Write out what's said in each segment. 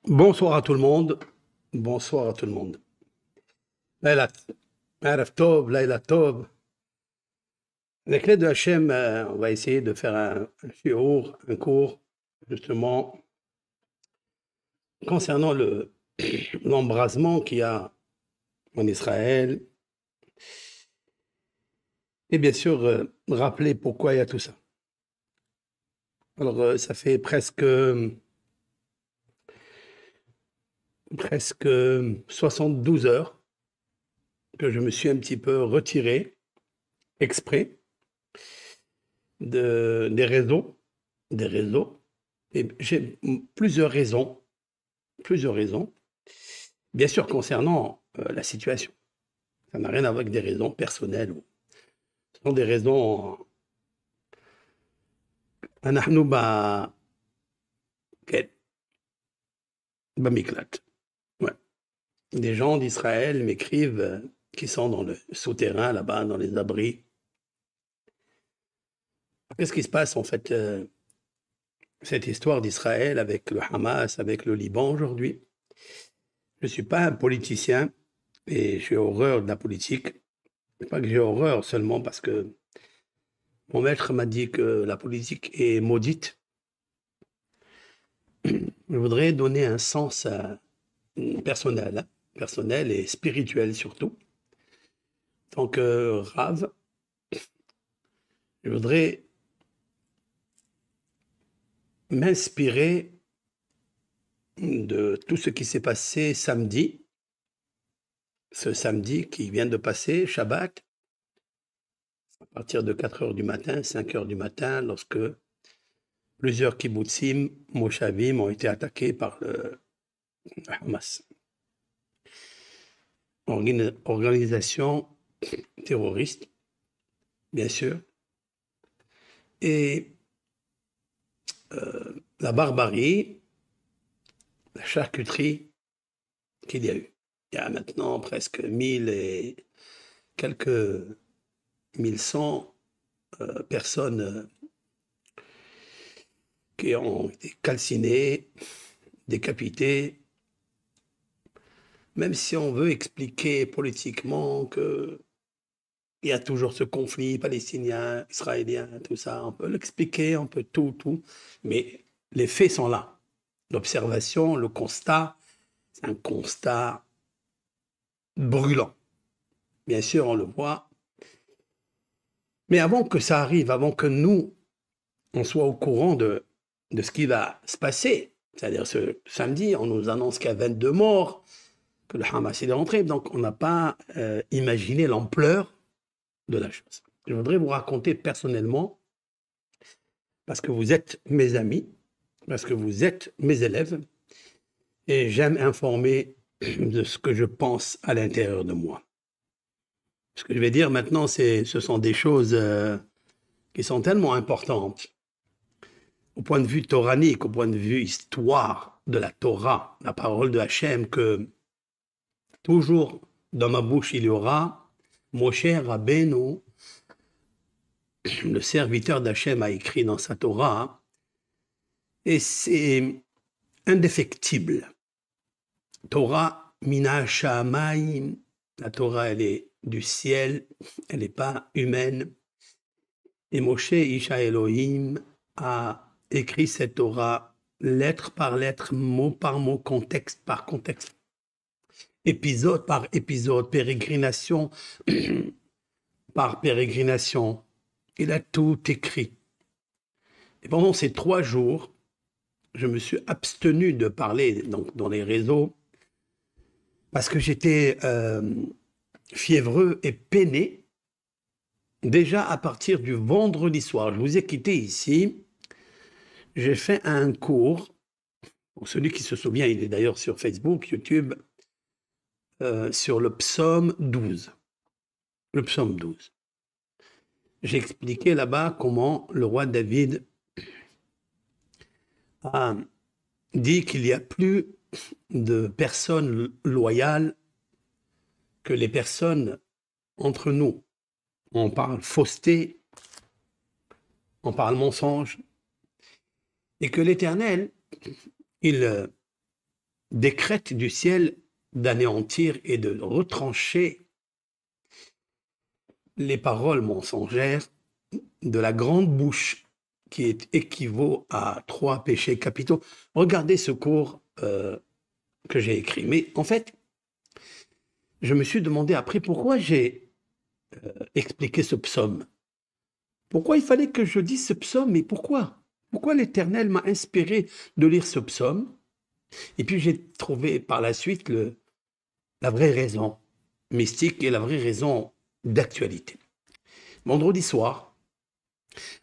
Bonsoir à tout le monde. Bonsoir à tout le monde. Laïla, Araf Tov, Laïla Tov. Avec l'aide de Hachem, on va essayer de faire un shiur, un cours, justement, concernant l'embrasement qu'il y a en Israël. Et bien sûr, rappeler pourquoi il y a tout ça. Alors, ça fait presque 72 heures que je me suis un petit peu retiré, exprès, des réseaux, des réseaux. Et j'ai plusieurs raisons, bien sûr concernant la situation. Ça n'a rien à voir avec des raisons personnelles. Ce sont des raisons. אנחנו כן, במקלט. Ouais. Des gens d'Israël m'écrivent qui sont dans le souterrain là-bas, dans les abris. Qu'est-ce qui se passe en fait, cette histoire d'Israël avec le Hamas, avec le Liban aujourd'hui? Je ne suis pas un politicien et j'ai horreur de la politique. Pas que j'ai horreur seulement parce que mon maître m'a dit que la politique est maudite. Je voudrais donner un sens personnel, personnel et spirituel surtout. En tant que rave, je voudrais m'inspirer de tout ce qui s'est passé samedi, ce samedi qui vient de passer, Shabbat, à partir de 4 heures du matin, 5 heures du matin, lorsque plusieurs kibbutzim, moshavim ont été attaqués par le Hamas. Organisation terroriste, bien sûr, et la barbarie, la charcuterie qu'il y a eu. Il y a maintenant presque 1000 et quelques 1100 personnes qui ont été calcinées, décapitées. Même si on veut expliquer politiquement qu'il y a toujours ce conflit palestinien, israélien, tout ça, on peut l'expliquer, on peut tout, mais les faits sont là. L'observation, le constat, c'est un constat brûlant. Bien sûr, on le voit. Mais avant que ça arrive, avant que nous, on soit au courant de ce qui va se passer, c'est-à-dire ce samedi, on nous annonce qu'il y a 22 morts, que le Hamas est rentré, donc on n'a pas imaginé l'ampleur de la chose. Je voudrais vous raconter personnellement, parce que vous êtes mes amis, parce que vous êtes mes élèves, et j'aime informer de ce que je pense à l'intérieur de moi. Ce que je vais dire maintenant, ce sont des choses qui sont tellement importantes au point de vue toranique, au point de vue histoire de la Torah, la parole de Hachem, que toujours dans ma bouche il y aura Moshe Rabbeinu, le serviteur d'Hachem, a écrit dans sa Torah, et c'est indéfectible. Torah mina shamayim, la Torah elle est du ciel, elle n'est pas humaine. Et Moshe Isha Elohim a écrit cette Torah lettre par lettre, mot par mot, contexte par contexte, épisode par épisode, pérégrination par pérégrination. Il a tout écrit. Et pendant ces 3 jours, je me suis abstenu de parler donc, dans les réseaux parce que j'étais fiévreux et peiné déjà à partir du vendredi soir. Je vous ai quitté ici. J'ai fait un cours. Pour celui qui se souvient, il est d'ailleurs sur Facebook, YouTube, sur le psaume 12. Le psaume 12. J'ai expliqué là-bas comment le roi David a dit qu'il n'y a plus de personnes loyales que les personnes entre nous. On parle fausseté, on parle mensonge, et que l'Éternel, il décrète du ciel d'anéantir et de retrancher les paroles mensongères de la grande bouche qui équivaut à 3 péchés capitaux. Regardez ce cours que j'ai écrit. Mais en fait, je me suis demandé après pourquoi j'ai expliqué ce psaume. Pourquoi il fallait que je dise ce psaume, mais pourquoi? Pourquoi l'Éternel m'a inspiré de lire ce psaume? Et puis j'ai trouvé par la suite la vraie raison mystique et la vraie raison d'actualité. Vendredi soir,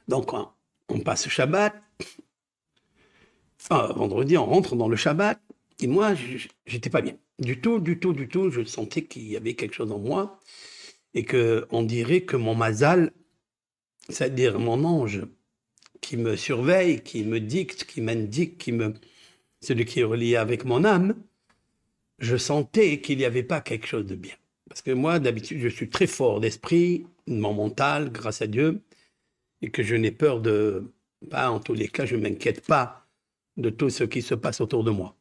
donc on passe le Shabbat, vendredi on rentre dans le Shabbat, et moi j'étais pas bien. Du tout, je sentais qu'il y avait quelque chose en moi, et qu'on dirait que mon mazal, c'est-à-dire mon ange, qui me surveille, qui me dicte, qui m'indique, celui qui est relié avec mon âme, je sentais qu'il n'y avait pas quelque chose de bien. Parce que moi, d'habitude, je suis très fort d'esprit, mon mental, grâce à Dieu, et que je n'ai peur en tous les cas, je ne m'inquiète pas de tout ce qui se passe autour de moi.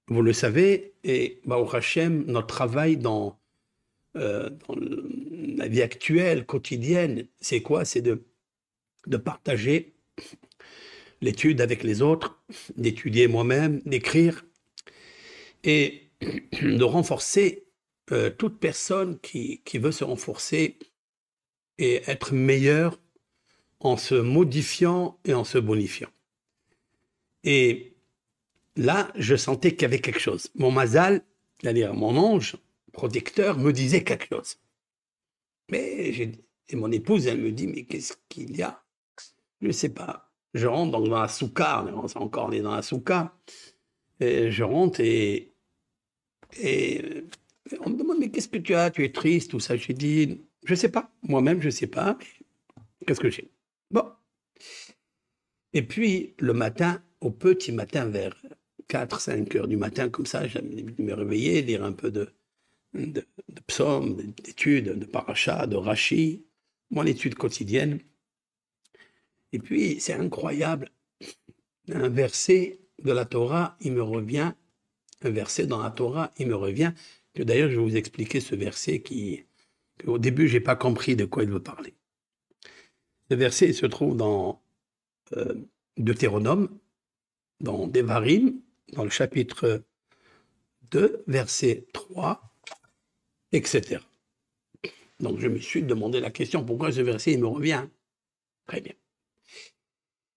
Vous le savez, et Baruch Hashem, notre travail dans la vie actuelle, quotidienne, c'est quoi? C'est de partager l'étude avec les autres, d'étudier moi-même, d'écrire, et de renforcer toute personne qui veut se renforcer et être meilleure en se modifiant et en se bonifiant. Et là, je sentais qu'il y avait quelque chose. Mon mazal, c'est-à-dire mon ange protecteur, me disait quelque chose. Et mon épouse, elle me dit, mais qu'est-ce qu'il y a? Je ne sais pas. Je rentre dans la soukha, on est encore dans la soukha, et je rentre et on me demande, mais qu'est-ce que tu as? Tu es triste, tout ça. J'ai dit, je ne sais pas. Moi-même, je ne sais pas. Qu'est-ce que j'ai? Bon. Et puis, le matin, au petit matin, vers 4-5 heures du matin, comme ça, j'ai me réveiller, lire un peu de psaumes, d'études, de paracha, de Rashi, mon étude quotidienne. Et puis, c'est incroyable. Un verset de la Torah, il me revient. Un verset dans la Torah, il me revient. Que d'ailleurs, je vais vous expliquer ce verset qu'au début, je n'ai pas compris de quoi il veut parler. Ce verset il se trouve dans Deutéronome, dans Devarim, dans le chapitre 2, verset 3, etc. Donc, je me suis demandé la question, pourquoi ce verset, il me revient? Très bien.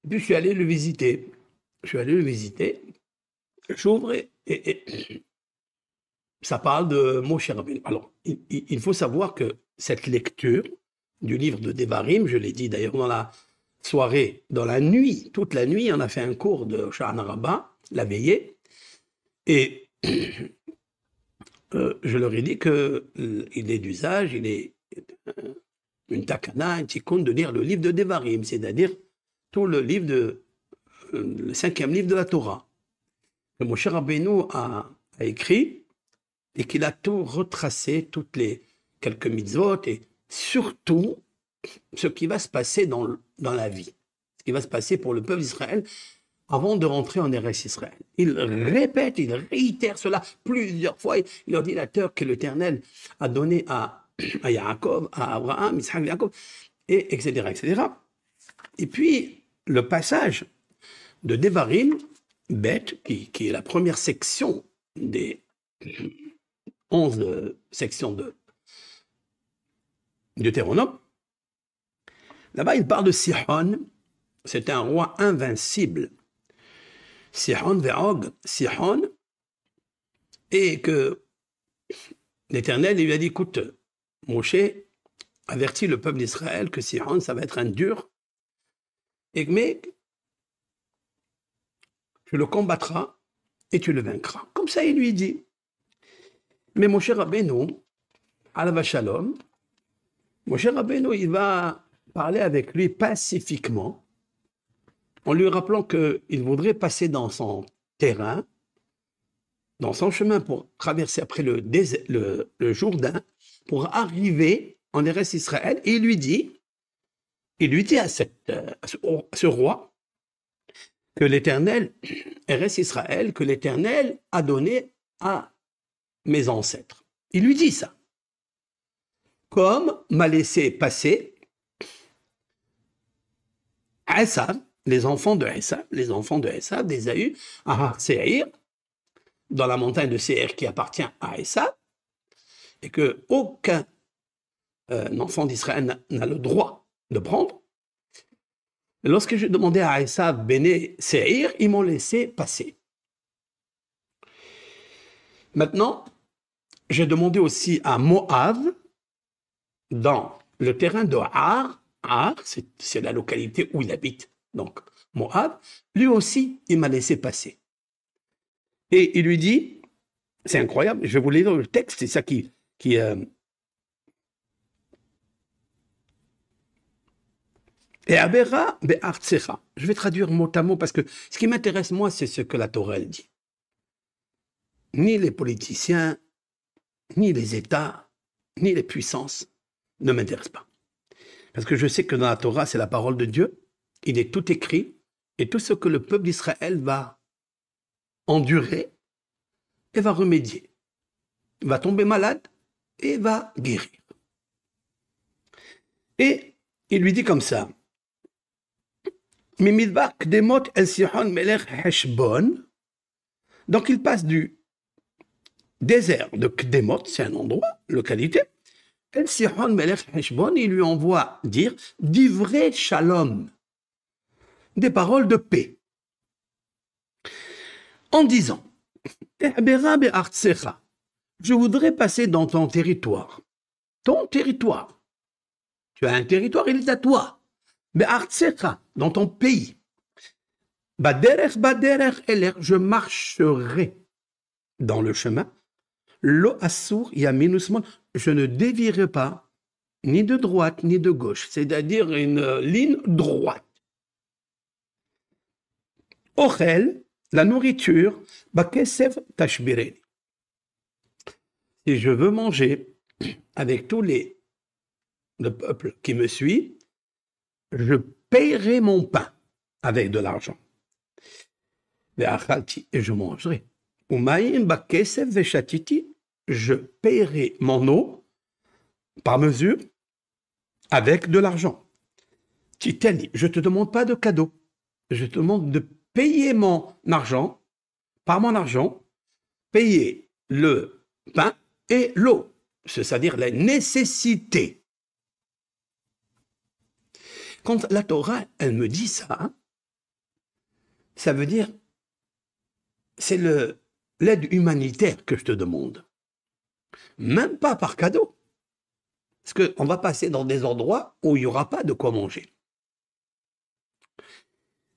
Et puis, je suis allé le visiter. J'ouvre et ça parle de Moshe Rabbeinu. Alors, il faut savoir que cette lecture du livre de Devarim, je l'ai dit d'ailleurs dans la soirée, dans la nuit, toute la nuit, on a fait un cours de Sha'an Rabbah, la veillée, et je leur ai dit qu'il est d'usage, il est une takana, un tikkun de lire le livre de Devarim, c'est-à-dire tout le livre le 5e livre de la Torah, que Moshe Rabbeinu a écrit, et qu'il a tout retracé, toutes les quelques mitzvot, et surtout ce qui va se passer dans la vie, ce qui va se passer pour le peuple d'Israël avant de rentrer en Eretz Israël. Il répète, il réitère cela plusieurs fois. Il ordinateur que l'Éternel a donné à Yaakov, à Abraham, Isaac, Jacob, et etc., etc. Et puis, le passage de Devarim, bête, qui est la première section des 11 sections de Deutéronome. Là-bas, il parle de Sihon. C'est un roi invincible. Sihon ve'og, Sihon, et que l'Éternel lui a dit, écoute, Moshe, avertis le peuple d'Israël que Sihon, ça va être un dur, mais tu le combattras et tu le vaincras. Comme ça, il lui dit. Mais Moshe Rabbeinu, Alav Shalom, Moshe Rabbeinu, il va parler avec lui pacifiquement, en lui rappelant qu'il voudrait passer dans son terrain, dans son chemin pour traverser après le Jourdain, pour arriver en Eretz Israël, et il lui dit à ce roi, que l'Éternel, Eretz Israël, que l'Éternel a donné à mes ancêtres. Il lui dit ça. Comme m'a laissé passer Esav, les enfants de Esav, d'Ésaü, à Har Seir, dans la montagne de Seir qui appartient à Esav, et que aucun enfant d'Israël n'a le droit de prendre. Et lorsque je demandais à Esav, Béné, Seir, ils m'ont laissé passer. Maintenant, j'ai demandé aussi à Moab, dans le terrain de Har, c'est la localité où il habite, donc Moab, lui aussi, il m'a laissé passer. Et il lui dit, c'est incroyable, je vais vous lire le texte, c'est ça qui et Abera be'artsecha. Je vais traduire mot à mot parce que ce qui m'intéresse, moi, c'est ce que la Torah elle dit. Ni les politiciens, ni les États, ni les puissances ne m'intéressent pas. Parce que je sais que dans la Torah, c'est la parole de Dieu, il est tout écrit, et tout ce que le peuple d'Israël va endurer et va remédier. Il va tomber malade et va guérir. Et il lui dit comme ça, Mimidbar Kdemot El Sihon Melech Heshbon. Donc il passe du désert de Kdemot, c'est un endroit, localité, El Sihon Melech Heshbon, il lui envoie dire d'ivrei shalom, des paroles de paix, en disant je voudrais passer dans ton territoire. Ton territoire. Tu as un territoire, il est à toi. Dans ton pays. Je marcherai dans le chemin. Lo assour yaminusmon. Je ne dévierai pas ni de droite ni de gauche, c'est-à-dire une ligne droite. Ochel, la nourriture, bakesev tashbireni. Si je veux manger avec tous le peuple qui me suit, je paierai mon pain avec de l'argent. Et je mangerai. Je paierai mon eau par mesure avec de l'argent. Titani, je ne te demande pas de cadeau. Je te demande de payer mon argent, par mon argent, payer le pain et l'eau, c'est-à-dire la nécessité. Quand la Torah, elle me dit ça, ça veut dire, c'est l'aide humanitaire que je te demande. Même pas par cadeau. Parce qu'on va passer dans des endroits où il n'y aura pas de quoi manger.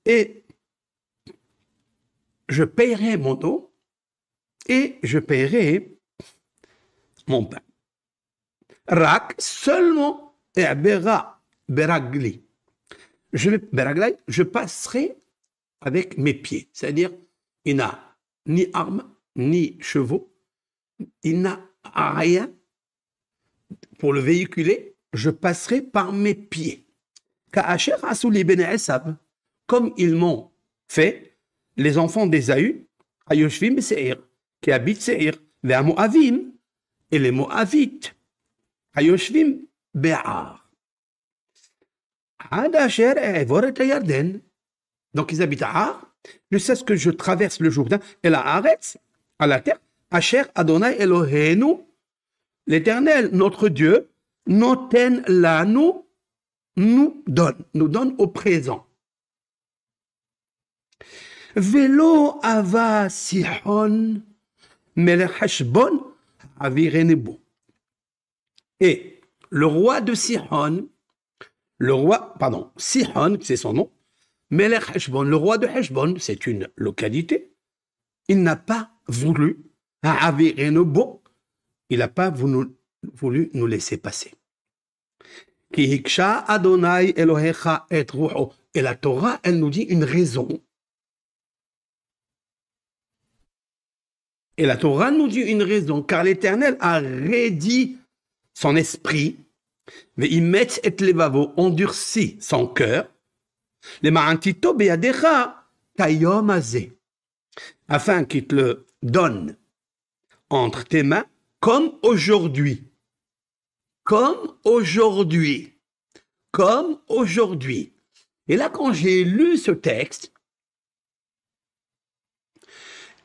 Et je paierai mon eau et je paierai mon pain. Rak, seulement, et beragli. Je passerai avec mes pieds. C'est-à-dire, il n'a ni armes, ni chevaux, il n'a rien pour le véhiculer. Je passerai par mes pieds. Comme ils m'ont fait les enfants d'Ésaü, Ayoshvim Seir, qui habitent Seir, les Moavim et les Moavites, Ayoshvim Be'ar. Donc ils habitent à Ar, jusqu'à ce que je traverse le Jourdain et la Haaretz, à la terre, Asher Adonai Eloheinu, l'Éternel, notre Dieu, noten lanu, nous donne au présent. Velo ava Sihon melech Heshbon avirenebo. Et le roi de Sihon, Sihon, c'est son nom, Melech Heshbon, le roi de Heshbon, c'est une localité, il n'a pas voulu, il n'a pas voulu nous laisser passer. Ki hiksha Adonai Elohecha et ruho. Et la Torah, elle nous dit une raison. Et la Torah nous dit une raison, car l'Éternel a raidi son esprit, mais il met et levavo, endurci son cœur, les ma'antito beyadecha, Kayom Hazé, afin qu'il te le donne entre tes mains, comme aujourd'hui. Comme aujourd'hui. Comme aujourd'hui. Et là, quand j'ai lu ce texte,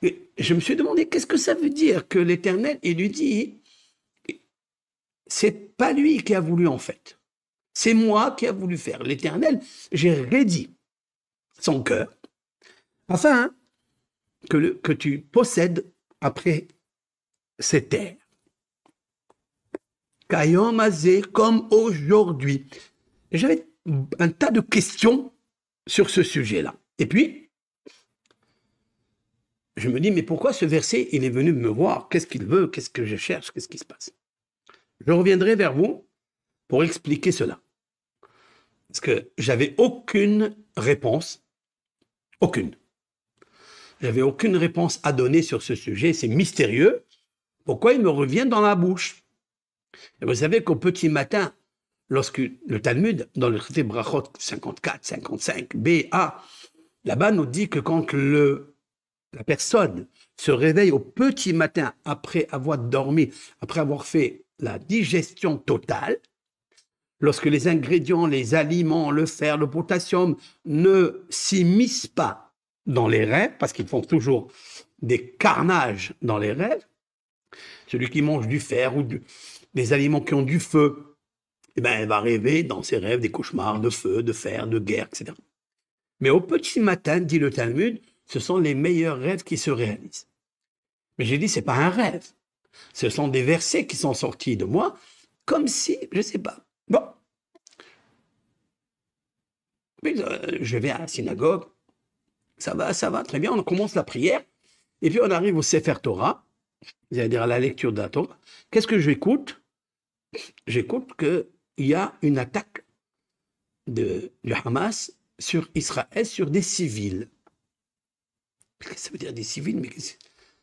je me suis demandé qu'est-ce que ça veut dire que l'Éternel, il lui dit, c'est pas lui qui a voulu en fait. C'est moi qui a voulu faire. L'Éternel, j'ai rédit son cœur afin que tu possèdes après ces terres. Kayom Hazé, comme aujourd'hui. J'avais un tas de questions sur ce sujet-là. Et puis, je me dis, mais pourquoi ce verset, il est venu me voir? Qu'est-ce qu'il veut? Qu'est-ce que je cherche? Qu'est-ce qui se passe? Je reviendrai vers vous pour expliquer cela. Parce que j'avais aucune réponse. Aucune. J'avais aucune réponse à donner sur ce sujet. C'est mystérieux. Pourquoi il me revient dans la bouche? Et vous savez qu'au petit matin, lorsque le Talmud, dans le traité Brachot 54, 55, B, A, là-bas nous dit que quand la personne se réveille au petit matin après avoir dormi, après avoir fait la digestion totale, lorsque les ingrédients, les aliments, le fer, le potassium ne s'immiscent pas dans les rêves, parce qu'ils font toujours des carnages dans les rêves, celui qui mange du fer ou des aliments qui ont du feu, eh ben, elle va rêver dans ses rêves des cauchemars de feu, de fer, de guerre, etc. Mais au petit matin, dit le Talmud, ce sont les meilleurs rêves qui se réalisent. Mais j'ai dit, c'est pas un rêve. Ce sont des versets qui sont sortis de moi, comme si, je sais pas. Bon. Puis, je vais à la synagogue, ça va, très bien, on commence la prière, et puis on arrive au Sefer Torah, c'est-à-dire à la lecture de la Torah. Qu'est-ce que j'écoute? J'écoute qu'il y a une attaque du Hamas sur Israël, sur des civils. Qu'est-ce que ça veut dire des civils? Mais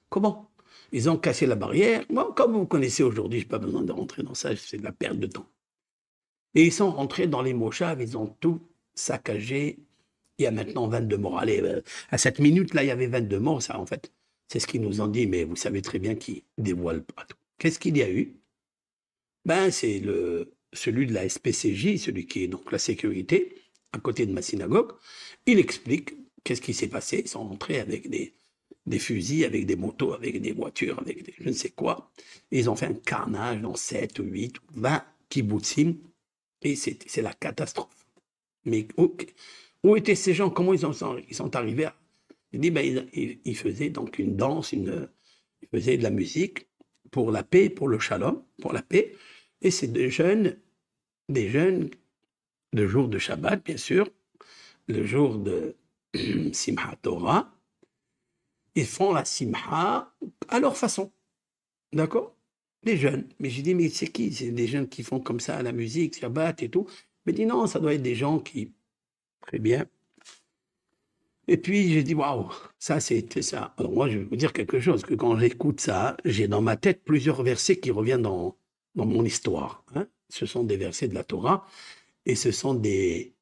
comment? Ils ont cassé la barrière. Bon, comme vous connaissez aujourd'hui, je n'ai pas besoin de rentrer dans ça, c'est de la perte de temps. Et ils sont rentrés dans les moshav, ils ont tout saccagé. Il y a maintenant 22 morts. Allez, à cette minute-là, il y avait 22 morts, ça, en fait. C'est ce qu'ils nous ont dit, mais vous savez très bien qu'ils ne dévoilent pas tout. Qu'est-ce qu'il y a eu? Ben, c'est celui de la SPCJ, celui qui est donc la sécurité, à côté de ma synagogue. Il explique qu'est-ce qui s'est passé. Ils sont rentrés avec des fusils, avec des motos, avec des voitures, avec je ne sais quoi. Et ils ont fait un carnage dans 7, 8, 20 kibbutzim. Et c'est la catastrophe. Mais où étaient ces gens? Comment ils sont arrivés à... Il dit, ben, ils faisaient donc une danse, ils faisaient de la musique pour la paix, pour le shalom, pour la paix. Et c'est des jeunes, le jour de Shabbat, bien sûr, le jour de Simchat Torah, ils font la Simcha à leur façon. D'accord? Les jeunes. Mais j'ai dit, mais c'est qui? C'est des jeunes qui font comme ça la musique, Shabbat et tout. Mais dit, non, ça doit être des gens qui... Très bien. Et puis, j'ai dit, waouh, ça, c'était ça. Alors, moi, je vais vous dire quelque chose, que quand j'écoute ça, j'ai dans ma tête plusieurs versets qui reviennent dans mon histoire. Hein. Ce sont des versets de la Torah et ce sont des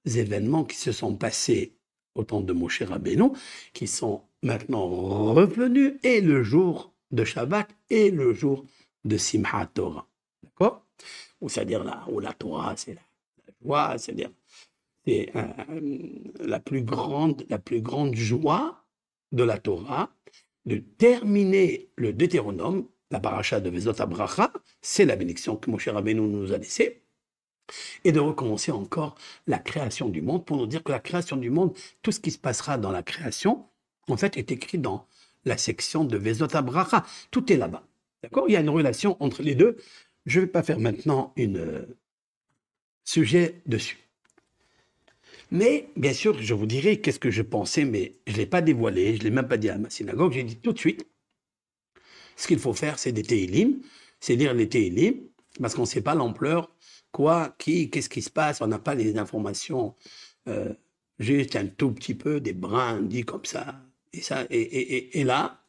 événements qui se sont passés au temps de Moshe Rabbeinu, qui sont maintenant revenus, et le jour de Shabbat et le jour de Simchat Torah. D'accord? C'est-à-dire là où la Torah, c'est la joie, c'est-à-dire c'est la plus grande joie de la Torah, de terminer le Deutéronome, la paracha de Vezot Abracha, c'est la bénédiction que Moshe Rabbeinu nous a laissée, et de recommencer encore la création du monde, pour nous dire que la création du monde, tout ce qui se passera dans la création, en fait, est écrit dans la section de Vezot Abracha. Tout est là-bas. D'accord? Il y a une relation entre les deux. Je ne vais pas faire maintenant un sujet dessus. Mais, bien sûr, je vous dirai qu'est-ce que je pensais, mais je ne l'ai pas dévoilé, je ne l'ai même pas dit à ma synagogue. J'ai dit tout de suite, ce qu'il faut faire, c'est des Téhilim, c'est lire les Téhilim, parce qu'on ne sait pas l'ampleur, quoi, qui, qu'est-ce qui se passe, on n'a pas les informations, juste un tout petit peu, des brins dit comme ça. Et là,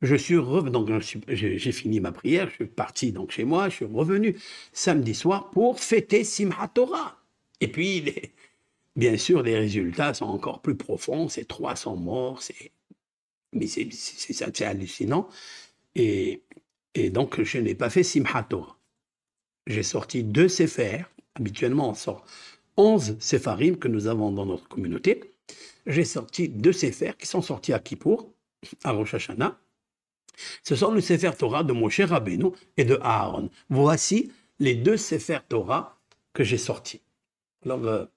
je suis revenu, donc j'ai fini ma prière, je suis parti donc chez moi, je suis revenu samedi soir pour fêter Simchat Torah. Et puis, bien sûr, les résultats sont encore plus profonds, c'est 300 morts, mais c'est hallucinant. Et, et donc, je n'ai pas fait Simchat Torah. J'ai sorti 2 séphers. Habituellement, on sort 11 séfarim que nous avons dans notre communauté. J'ai sorti 2 séphers qui sont sortis à Kippour, à Rosh Hashanah. Ce sont le Sefer Torah de Moshe Rabbeinu et de Aaron. Voici les 2 Sefer Torah que j'ai sortis. Alors,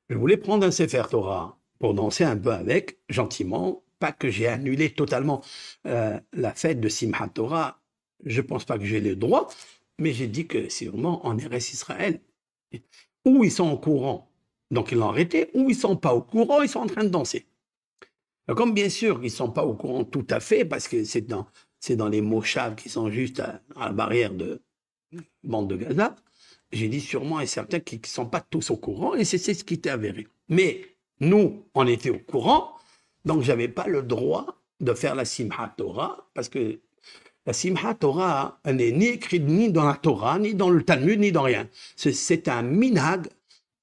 je voulais prendre un Sefer Torah pour danser un peu avec, gentiment. Pas que j'ai annulé totalement la fête de Simchat Torah. Je ne pense pas que j'ai le droit, mais j'ai dit que c'est vraiment en Eretz Israël. Ou ils sont au courant, donc ils l'ont arrêté, ou ils ne sont pas au courant, ils sont en train de danser. Comme bien sûr, ils ne sont pas au courant tout à fait, parce que c'est dans les moshav qui sont juste à la barrière de bande de Gaza, j'ai dit sûrement et certains qui ne sont pas tous au courant, et c'est ce qui était avéré. Mais nous, on était au courant, donc je n'avais pas le droit de faire la Simchat Torah, parce que la Simchat Torah, elle n'est ni écrite ni dans la Torah, ni dans le Talmud, ni dans rien. C'est un minhag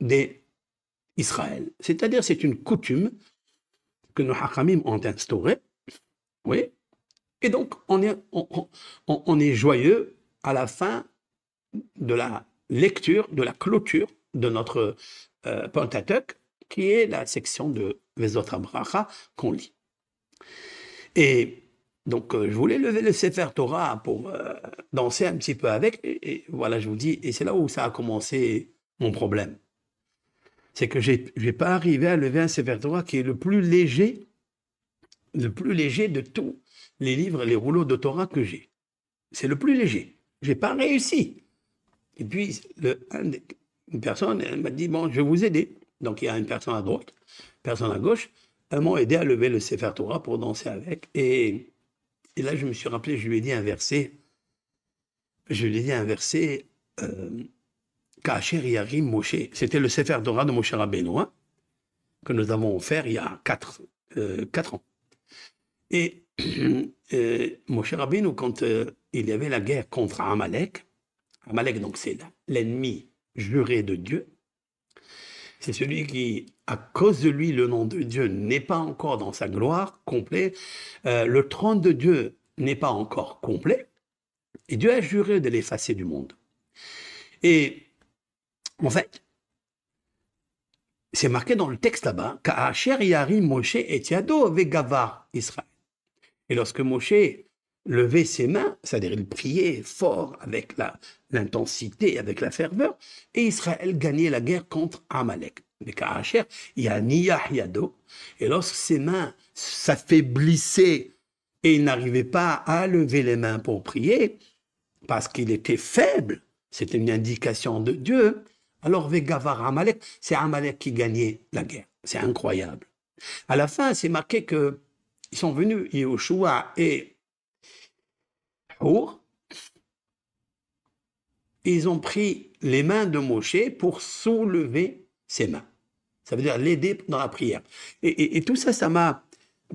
d'Israël. C'est-à-dire, c'est une coutume que nos hachamim ont instaurée. Oui. Et donc, on est joyeux à la fin de la lecture, de la clôture de notre Pentateuch, qui est la section de Vezot HaBracha qu'on lit. Et donc, je voulais lever le Sefer Torah pour danser un petit peu avec, et voilà, je vous dis, et c'est là où ça a commencé mon problème. C'est que je n'ai pas arrivé à lever un Sefer Torah qui est le plus léger de tous les livres, les rouleaux de Torah que j'ai. C'est le plus léger. Je n'ai pas réussi. Et puis, une personne, elle m'a dit, bon, je vais vous aider. Donc, il y a une personne à droite, une personne à gauche. Elles m'ont aidé à lever le Sefer Torah pour danser avec. Et là, je me suis rappelé, je lui ai dit un verset. Je lui ai dit un verset, Ka'asher Yarim Moshe. C'était le Sefer Torah de Moshe Rabbeinu, hein, que nous avons offert il y a 4 ans. Et Moshe Rabbeinu, quand il y avait la guerre contre Amalek, donc c'est l'ennemi juré de Dieu, c'est celui qui, à cause de lui, le nom de Dieu n'est pas encore dans sa gloire complète, le trône de Dieu n'est pas encore complet, et Dieu a juré de l'effacer du monde. Et en fait, c'est marqué dans le texte là-bas, Ka'asher Yarim Moshe et Yado vegavar Israël. Et lorsque Moshe levait ses mains, c'est-à-dire il priait fort avec l'intensité, avec la ferveur, et Israël gagnait la guerre contre Amalek. Mais Ka'asher Yaniyah Yado, et lorsque ses mains s'affaiblissaient et il n'arrivait pas à lever les mains pour prier, parce qu'il était faible, c'était une indication de Dieu, alors Vegavar Amalek, c'est Amalek qui gagnait la guerre. C'est incroyable. À la fin, c'est marqué que ils sont venus, Yehoshua et Hur, ils ont pris les mains de Moshe pour soulever ses mains. Ça veut dire l'aider dans la prière. Et tout ça, ça m'a,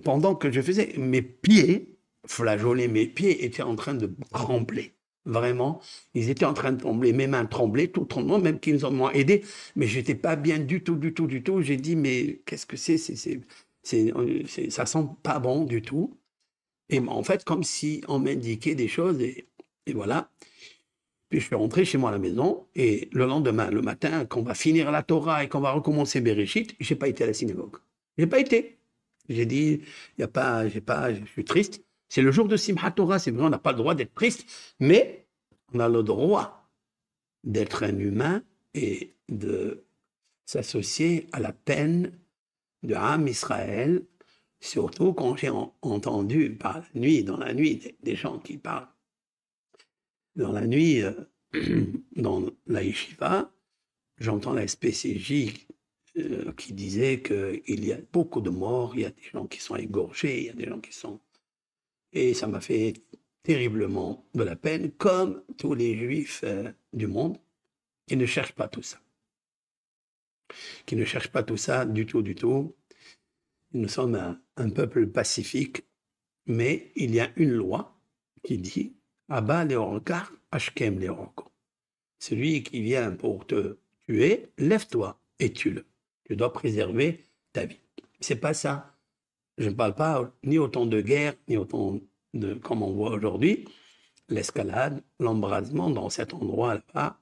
pendant que je faisais, mes pieds, flageolés, mes pieds étaient en train de trembler. Vraiment, ils étaient en train de trembler, mes mains tremblaient, tout tremblant, même qu'ils m'ont aidé, mais j'étais pas bien du tout. J'ai dit, mais qu'est-ce que c'est ça sent pas bon du tout. Et en fait, comme si on m'indiquait des choses, et voilà. Puis je suis rentré chez moi à la maison, et le lendemain, le matin, quand on va finir la Torah et qu'on va recommencer Bereshit, j'ai pas été à la synagogue. J'ai pas été. J'ai dit, je suis triste. C'est le jour de Simchat Torah, c'est vrai, on n'a pas le droit d'être triste, mais on a le droit d'être un humain et de s'associer à la peine de Ham Israël, surtout quand j'ai entendu par la nuit, dans la nuit, des gens qui parlent. Dans la nuit, dans la yeshiva, j'entends la SPCJ qui disait qu'il y a beaucoup de morts, il y a des gens qui sont égorgés, il y a des gens qui sont... Et ça m'a fait terriblement de la peine, comme tous les juifs du monde, qui ne cherchent pas tout ça. Qui ne cherchent pas tout ça du tout. Nous sommes un peuple pacifique, mais il y a une loi qui dit « Abba leorkar, ashkem leorko ». Celui qui vient pour te tuer, lève-toi et tue-le. Tu dois préserver ta vie. C'est pas ça. Je ne parle pas ni autant de guerre, ni autant de, comme on voit aujourd'hui, l'escalade, l'embrasement dans cet endroit-là.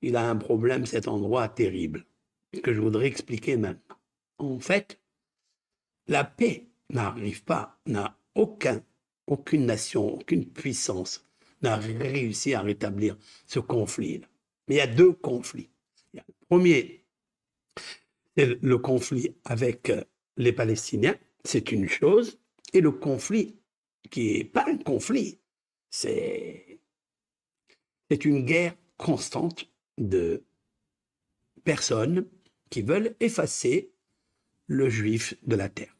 Il a un problème, cet endroit terrible, que je voudrais expliquer maintenant. En fait, la paix n'arrive pas, aucune nation, aucune puissance n'a réussi à rétablir ce conflit-là. Mais il y a deux conflits. Le premier, c'est le conflit avec les Palestiniens, c'est une chose, et le conflit qui n'est pas un conflit, c'est une guerre constante de personnes qui veulent effacer le juif de la terre.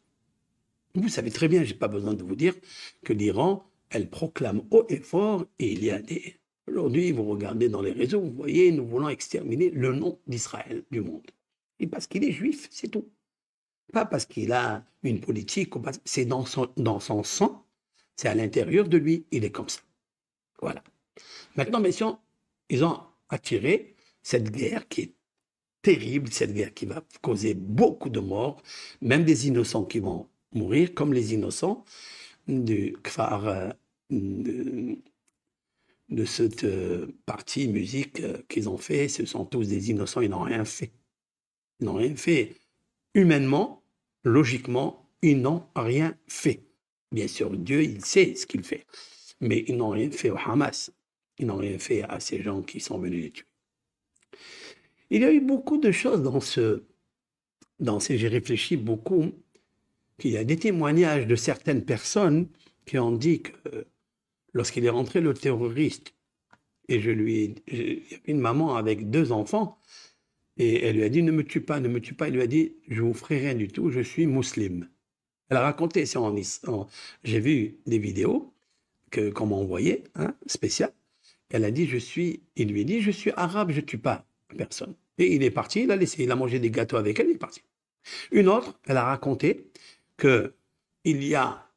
Vous savez très bien, je n'ai pas besoin de vous dire que l'Iran, elle proclame haut et fort, et il y a des... Aujourd'hui, vous regardez dans les réseaux, vous voyez, nous voulons exterminer le nom d'Israël du monde. Et parce qu'il est juif, c'est tout. Pas parce qu'il a une politique, c'est dans son sang, c'est à l'intérieur de lui, il est comme ça. Voilà. Maintenant, messieurs, ils ont attiré cette guerre qui est terrible, cette guerre qui va causer beaucoup de morts, même des innocents qui vont mourir, comme les innocents du Kfar, de cette partie musique qu'ils ont fait. Ce sont tous des innocents, ils n'ont rien fait. Ils n'ont rien fait. Humainement, logiquement, ils n'ont rien fait. Bien sûr, Dieu, il sait ce qu'il fait. Mais ils n'ont rien fait au Hamas. Ils n'ont rien fait à ces gens qui sont venus les tuer. Il y a eu beaucoup de choses j'ai réfléchi beaucoup, qu'il y a des témoignages de certaines personnes qui ont dit que lorsqu'il est rentré le terroriste, et il y avait une maman avec 2 enfants, et elle lui a dit, ne me tue pas, ne me tue pas. Il lui a dit, je vous ferai rien du tout, je suis musulmane. Elle a raconté, j'ai vu des vidéos qu'on m'a envoyées, hein, spéciales. Elle a dit, il lui a dit, je suis arabe, je ne tue pas personne. Et il est parti, il a mangé des gâteaux avec elle, il est parti. Une autre, elle a raconté que il y a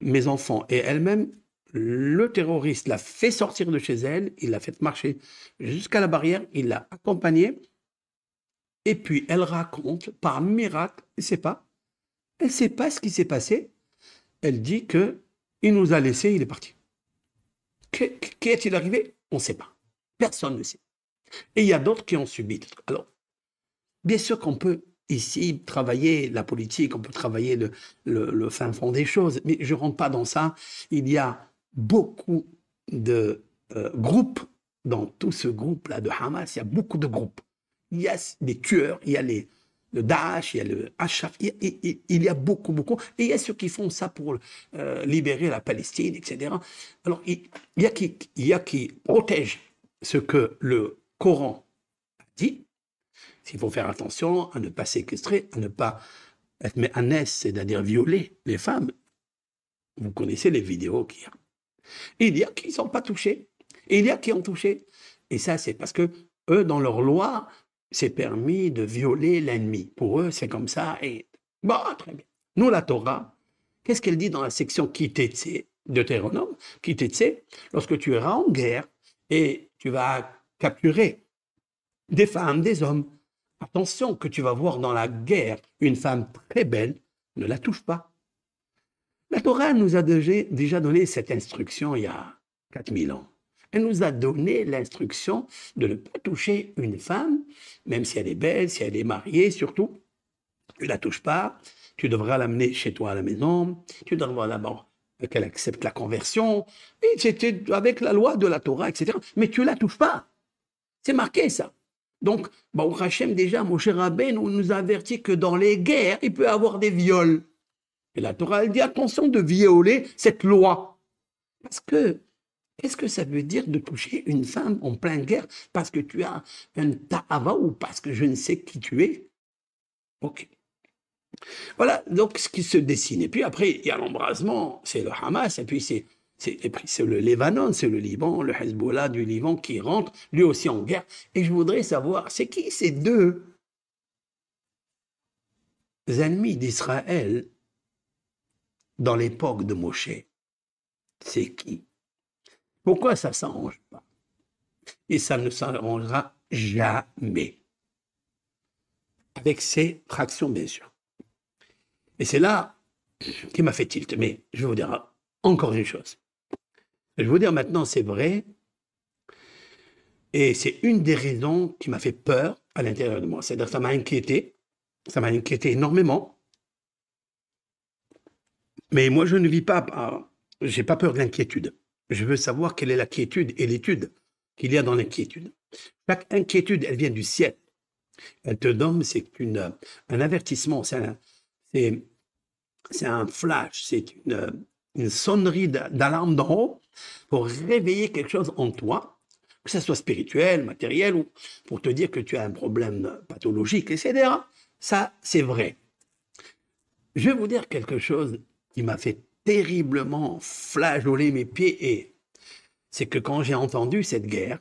mes enfants et elle-même, le terroriste l'a fait sortir de chez elle, il l'a fait marcher jusqu'à la barrière, il l'a accompagnée, et puis elle raconte, par miracle, elle ne sait pas ce qui s'est passé, elle dit que il nous a laissés, il est parti. Qu'est-il arrivé? On ne sait pas. Personne ne sait. Et il y a d'autres qui ont subi. Alors, bien sûr qu'on peut ici travailler la politique, on peut travailler le fin fond des choses, mais je ne rentre pas dans ça. Il y a beaucoup de groupes, dans tout ce groupe-là de Hamas, il y a beaucoup de groupes. Il y a des tueurs, il y a le Daesh, il y a le Hachaf, il y a beaucoup. Et il y a ceux qui font ça pour libérer la Palestine, etc. Alors, il y a qui protègent ce que le Coran dit. Il faut faire attention à ne pas séquestrer, à ne pas être méhanès, c'est-à-dire violer les femmes. Vous connaissez les vidéos qu'il y a. Et il y a qui ne sont pas touchés. Et il y a qui ont touché. Et ça, c'est parce que eux, dans leur loi, c'est permis de violer l'ennemi. Pour eux, c'est comme ça. Et bon, très bien. Nous, la Torah, qu'est-ce qu'elle dit dans la section Kitetse, Deutéronome, Kitetse, lorsque tu iras en guerre et tu vas capturer des femmes, des hommes, attention que tu vas voir dans la guerre une femme très belle, ne la touche pas. La Torah nous a déjà donné cette instruction il y a 4000 ans. Elle nous a donné l'instruction de ne pas toucher une femme, même si elle est belle, si elle est mariée, surtout. Tu ne la touches pas, tu devras l'amener chez toi à la maison, tu devras d'abord qu'elle accepte la conversion, et c'était avec la loi de la Torah, etc. Mais tu ne la touches pas. C'est marqué ça. Donc, Baruch Hashem, déjà, Moshe Rabbeinu nous avertit que dans les guerres, il peut y avoir des viols. Et la Torah, elle dit attention de violer cette loi. Parce que, qu'est-ce que ça veut dire de toucher une femme en pleine guerre parce que tu as un ta'ava ou parce que je ne sais qui tu es? Ok. Voilà, donc ce qui se dessine. Et puis après, il y a l'embrasement, c'est le Hamas, et puis c'est le Libanon, c'est le Liban, le Hezbollah du Liban qui rentre, lui aussi en guerre. Et je voudrais savoir, c'est qui ces deux ennemis d'Israël dans l'époque de Moshe? C'est qui? Pourquoi ça ne s'arrange pas? Et ça ne s'arrangera jamais. avec ses fractions, bien sûr. Et c'est là qui m'a fait tilt. Mais je vais vous dire encore une chose. Je vais vous dire maintenant, c'est vrai, et c'est une des raisons qui m'a fait peur à l'intérieur de moi. C'est-à-dire que ça m'a inquiété énormément. Mais moi, je ne vis pas, j'ai pas peur de l'inquiétude. Je veux savoir quelle est la quiétude et l'étude qu'il y a dans l'inquiétude. Chaque inquiétude, elle vient du ciel. Elle te donne, c'est un avertissement, c'est un flash, c'est une sonnerie d'alarme d'en haut pour réveiller quelque chose en toi, que ce soit spirituel, matériel, ou pour te dire que tu as un problème pathologique, etc. Ça, c'est vrai. Je vais vous dire quelque chose qui m'a fait terriblement flageoler mes pieds, et c'est que quand j'ai entendu cette guerre,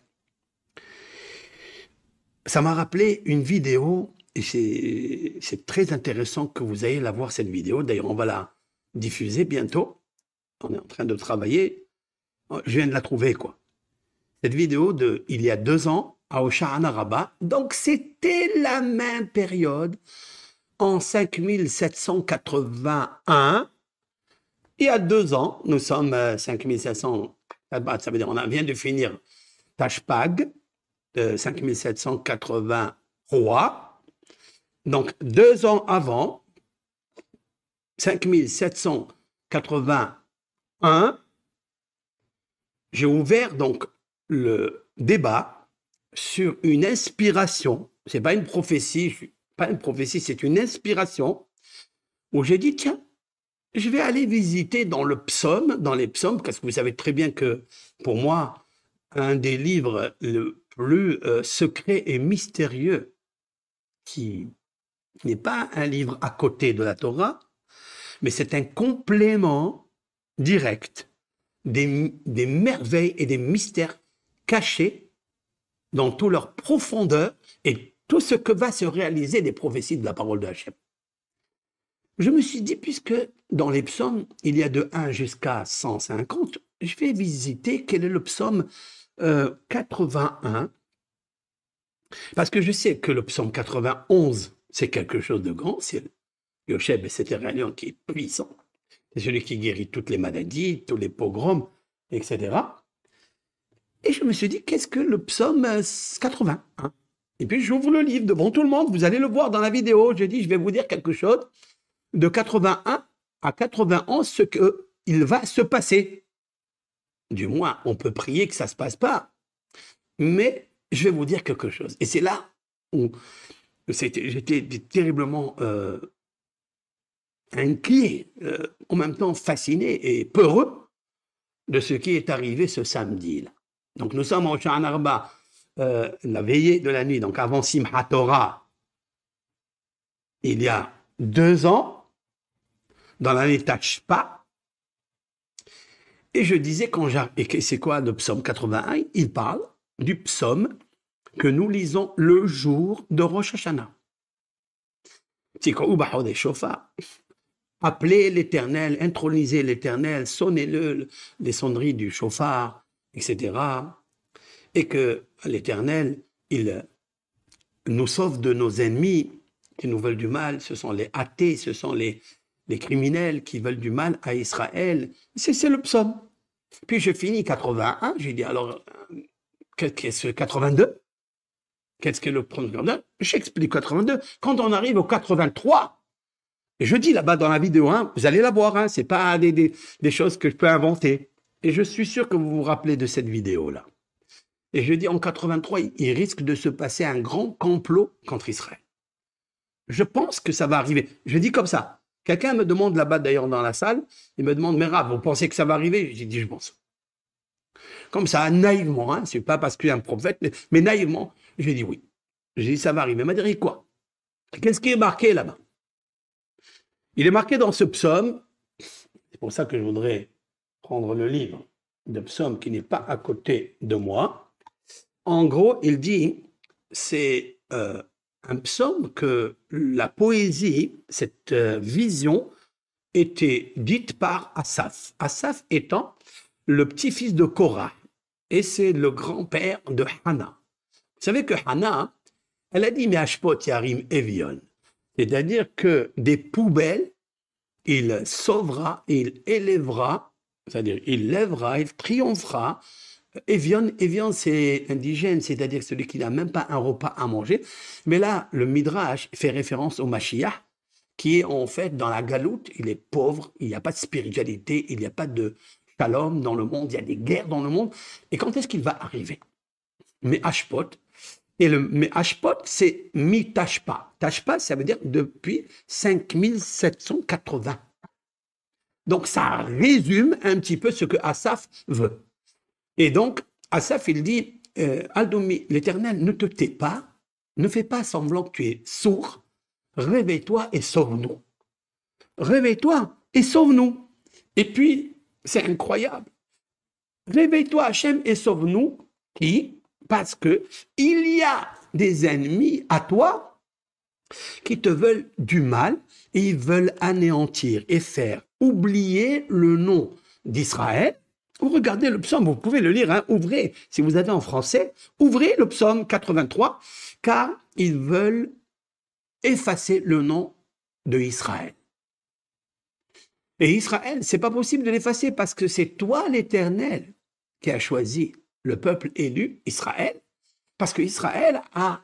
ça m'a rappelé une vidéo, et c'est très intéressant que vous ayez la voir, cette vidéo. D'ailleurs, on va la diffuser bientôt. On est en train de travailler. Je viens de la trouver, quoi. Cette vidéo il y a 2 ans, à Osha'ana Rabat. Donc, c'était la même période, en 5781. Il y a 2 ans, nous sommes 5700, ça veut dire on vient de finir Tashpag, 5783. Donc, 2 ans avant, 5781, j'ai ouvert donc le débat sur une inspiration. C'est pas une prophétie, c'est une inspiration où j'ai dit, tiens, je vais aller visiter dans les psaumes, parce que vous savez très bien que pour moi, un des livres le plus secret et mystérieux, qui n'est pas un livre à côté de la Torah, mais c'est un complément direct des merveilles et des mystères cachés dans toute leur profondeur et tout ce que va se réaliser des prophéties de la parole de Hachem. Je me suis dit, puisque dans les psaumes, il y a de 1 jusqu'à 150, je vais visiter quel est le psaume 81, parce que je sais que le psaume 91, c'est quelque chose de grand, c'est Yocheb, c'est un lion qui est puissant, c'est celui qui guérit toutes les maladies, tous les pogroms, etc. Et je me suis dit, qu'est-ce que le psaume 81? Et puis j'ouvre le livre devant tout le monde, vous allez le voir dans la vidéo, je dis, je vais vous dire quelque chose de 81 à 91, ce qu'il va se passer. Du moins, on peut prier que ça ne se passe pas. Mais je vais vous dire quelque chose. Et c'est là où j'étais terriblement inquiet, en même temps fasciné et peureux de ce qui est arrivé ce samedi-là. Donc nous sommes au Sha'an Arba, la veillée de la nuit, donc avant Simchat Torah, il y a 2 ans, dans l'année Tashpa. Et je disais, et c'est quoi le psaume 81? Il parle du psaume que nous lisons le jour de Rosh Hashanah. Appelez l'Éternel, intronisez l'Éternel, sonnez-le, les sonneries du chauffard, etc. Et que l'Éternel, il nous sauve de nos ennemis qui nous veulent du mal. Ce sont les athées, ce sont les criminels qui veulent du mal à Israël. C'est le psaume. Puis je finis 81, j'ai dit alors, qu'est-ce que 82? Qu'est-ce que le psaume? J'explique 82. Quand on arrive au 83, et je dis là-bas dans la vidéo, vous allez la voir, c'est pas des choses que je peux inventer. Et je suis sûr que vous vous rappelez de cette vidéo-là. Et je dis en 83, il risque de se passer un grand complot contre Israël. Je pense que ça va arriver. Je dis comme ça. Quelqu'un me demande là-bas, d'ailleurs, dans la salle, il me demande, mais Rav, vous pensez que ça va arriver? J'ai dit, je pense. Comme ça, naïvement, c'est pas parce qu'il y a un prophète, mais naïvement, j'ai dit oui. J'ai dit, ça va arriver. Il m'a dit, quoi? Qu'est-ce qui est marqué là-bas? Il est marqué dans ce psaume, c'est pour ça que je voudrais prendre le livre de psaume qui n'est pas à côté de moi. En gros, il dit, c'est un psaume que la poésie, cette vision, était dite par Asaph. Asaph étant le petit-fils de Korah, et c'est le grand-père de Hana. Vous savez que Hana, elle a dit, mais Ashpot Yarim Evion. C'est-à-dire que des poubelles, il sauvera, il élèvera, c'est-à-dire il lèvera, il triomphera. Evian, c'est indigène, c'est-à-dire celui qui n'a même pas un repas à manger. Mais là, le Midrash fait référence au Mashiach, qui est en fait dans la galoute, il est pauvre, il n'y a pas de spiritualité, il n'y a pas de shalom dans le monde, il y a des guerres dans le monde. Et quand est-ce qu'il va arriver? Mais Hashpot, et le mais Hashpot, c'est mi Tashpa. Tashpa, ça veut dire depuis 5780. Donc ça résume un petit peu ce que Asaph veut. Et donc, Asaph, il dit, Aldomi, l'Éternel, ne te tais pas, ne fais pas semblant que tu es sourd, réveille-toi et sauve-nous. Réveille-toi et sauve-nous. Et puis, c'est incroyable. Réveille-toi, Hachem, et sauve-nous. Qui? Parce que il y a des ennemis à toi qui te veulent du mal et ils veulent anéantir et faire oublier le nom d'Israël. Vous regardez le psaume, vous pouvez le lire, hein, ouvrez, si vous avez en français, ouvrez le psaume 83, car ils veulent effacer le nom de Israël. Et Israël, c'est pas possible de l'effacer parce que c'est toi, l'Éternel, qui a choisi le peuple élu, Israël, parce que Israël a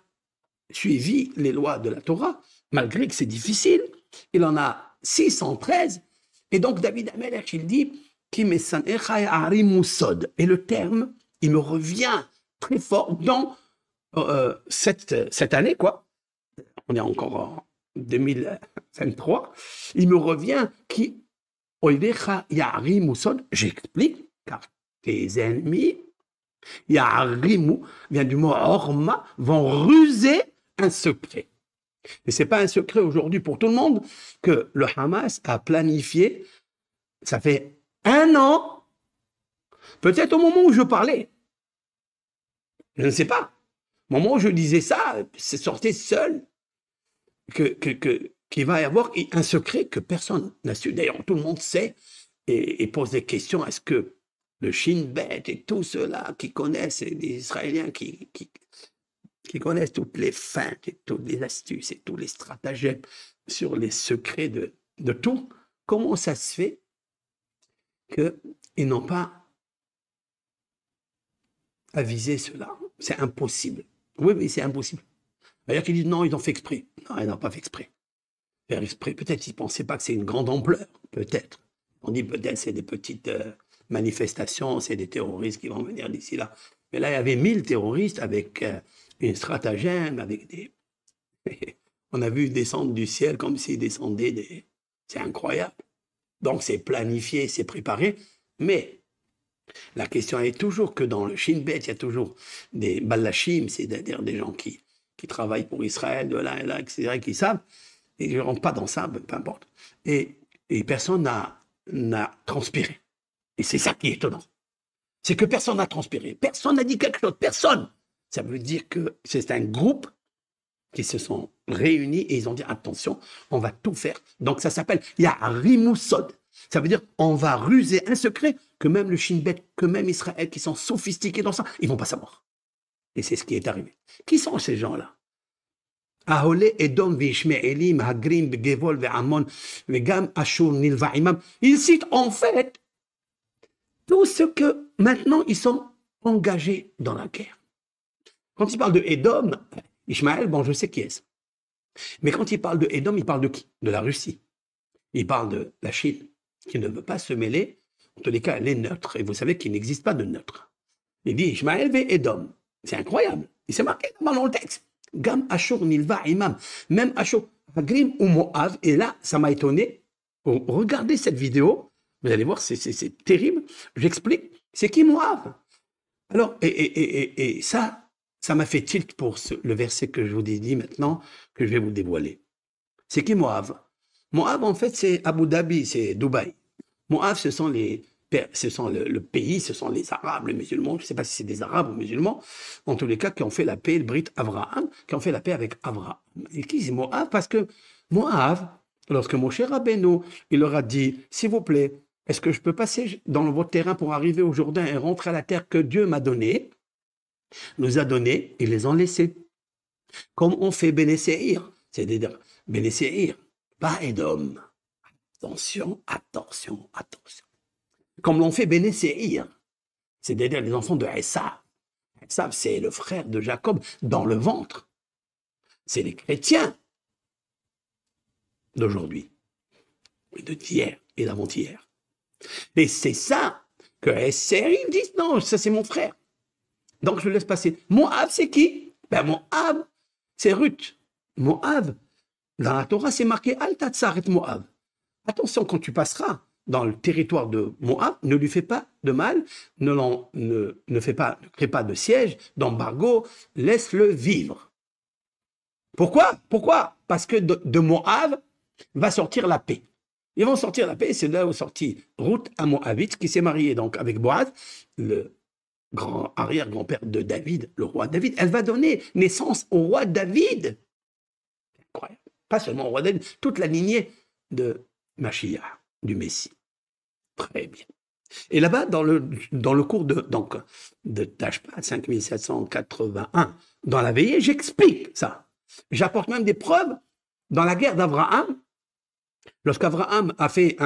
suivi les lois de la Torah, malgré que c'est difficile. Il en a 613. Et donc David Amelech, il dit, et le terme, il me revient très fort dans cette année, quoi. On est encore en 2023. Il me revient qui j'explique, car tes ennemis, Ya'arimu, vient du mot orma, vont ruser un secret. Et c'est pas un secret aujourd'hui pour tout le monde que le Hamas a planifié, ça fait 1 an, peut-être au moment où je parlais, je ne sais pas, au moment où je disais ça, c'est sorti seul, qu'il va y avoir un secret que personne n'a su. D'ailleurs, tout le monde sait et pose des questions. Est-ce que le Shin Bet et tout cela qui connaissent, les Israéliens qui connaissent toutes les feintes et toutes les astuces et tous les stratagèmes sur les secrets de tout, comment ça se fait qu'ils n'ont pas avisé cela? C'est impossible. Oui, c'est impossible. D'ailleurs, ils disent non, ils ont fait exprès. Non, ils n'ont pas fait exprès. Faire exprès, peut-être ils ne pensaient pas que c'est une grande ampleur, peut-être. On dit peut-être c'est des petites manifestations, c'est des terroristes qui vont venir d'ici là. Mais là, il y avait 1000 terroristes avec une stratagème, avec des... On a vu descendre du ciel comme s'ils descendaient des... C'est incroyable. Donc c'est planifié, c'est préparé, mais la question est toujours que dans le Shin Bet, il y a toujours des balachim, c'est-à-dire des gens qui travaillent pour Israël, de là et là, etc., qui savent, et je ne rentre pas dans ça, peu importe. Et personne n'a transpiré. Et c'est ça qui est étonnant. C'est que personne n'a transpiré. Personne n'a dit quelque chose. Personne. Ça veut dire que c'est un groupe qui se sont réunis et ils ont dit attention, on va tout faire. Donc ça s'appelle Ya'arimusod. Ça veut dire on va ruser un secret que même le Shin Bet, que même Israël qui sont sophistiqués dans ça, ils vont pas savoir. Et c'est ce qui est arrivé. Qui sont ces gens-là? Il cite en fait tout ce que maintenant ils sont engagés dans la guerre. Quand il parle de Édom, Ishmaël, bon, je sais qui est-ce. Mais quand il parle de Édom, il parle de qui? De la Russie. Il parle de la Chine, qui ne veut pas se mêler. En tous les cas, elle est neutre. Et vous savez qu'il n'existe pas de neutre. Il dit Ishmaël ve Édom. C'est incroyable. Il s'est marqué dans le texte. Gam Ashur Nilva Imam. Même Ashur, Hagrim ou Moav. Et là, ça m'a étonné. Regardez cette vidéo. Vous allez voir, c'est terrible. J'explique. C'est qui Moav? Alors, et ça m'a fait tilt pour le verset que je vous ai dit maintenant, que je vais vous dévoiler. C'est qui Moav? Moav, en fait, c'est Abu Dhabi, c'est Dubaï. Moav, ce sont le pays, ce sont les Arabes, les musulmans. Je ne sais pas si c'est des Arabes ou musulmans. En tous les cas, qui ont fait la paix, le Brit Avraham, qui ont fait la paix avec Avraham. Et qui c'est Moav? Parce que Moav, lorsque mon cher Rabbeinu, il leur a dit, s'il vous plaît, est-ce que je peux passer dans votre terrain pour arriver au Jourdain et rentrer à la terre que Dieu m'a donnée, nous a donné, ils les ont laissés. Comme on fait Béné Séhir, c'est-à-dire Béné Séhir, pas Édom. Attention, attention, attention. Comme l'ont fait Béné Séhir, c'est-à-dire les enfants de Esav. Esav, c'est le frère de Jacob dans le ventre. C'est les chrétiens d'aujourd'hui, et d'hier et d'avant-hier. Et c'est ça que Séhir dit, non, ça c'est mon frère. Donc je le laisse passer. Moab, c'est qui? Ben Moab, c'est Ruth. Moab, dans la Torah, c'est marqué Al Tatsaret Moab. Attention, quand tu passeras dans le territoire de Moab, ne lui fais pas de mal, ne crée pas de siège, d'embargo, laisse-le vivre. Pourquoi? Pourquoi? Parce que de Moab va sortir la paix. Ils vont sortir la paix, c'est là où est sorti Ruth, un Moabite, qui s'est marié donc avec Boaz, le arrière-grand-père de David, le roi David. Elle va donner naissance au roi David. Incroyable. Pas seulement au roi David, toute la lignée de Mashiach, du Messie. Très bien. Et là-bas, dans le cours de Tashpat 5781, dans la veillée, j'explique ça. J'apporte même des preuves dans la guerre d'Abraham. Lorsqu'Abraham a fait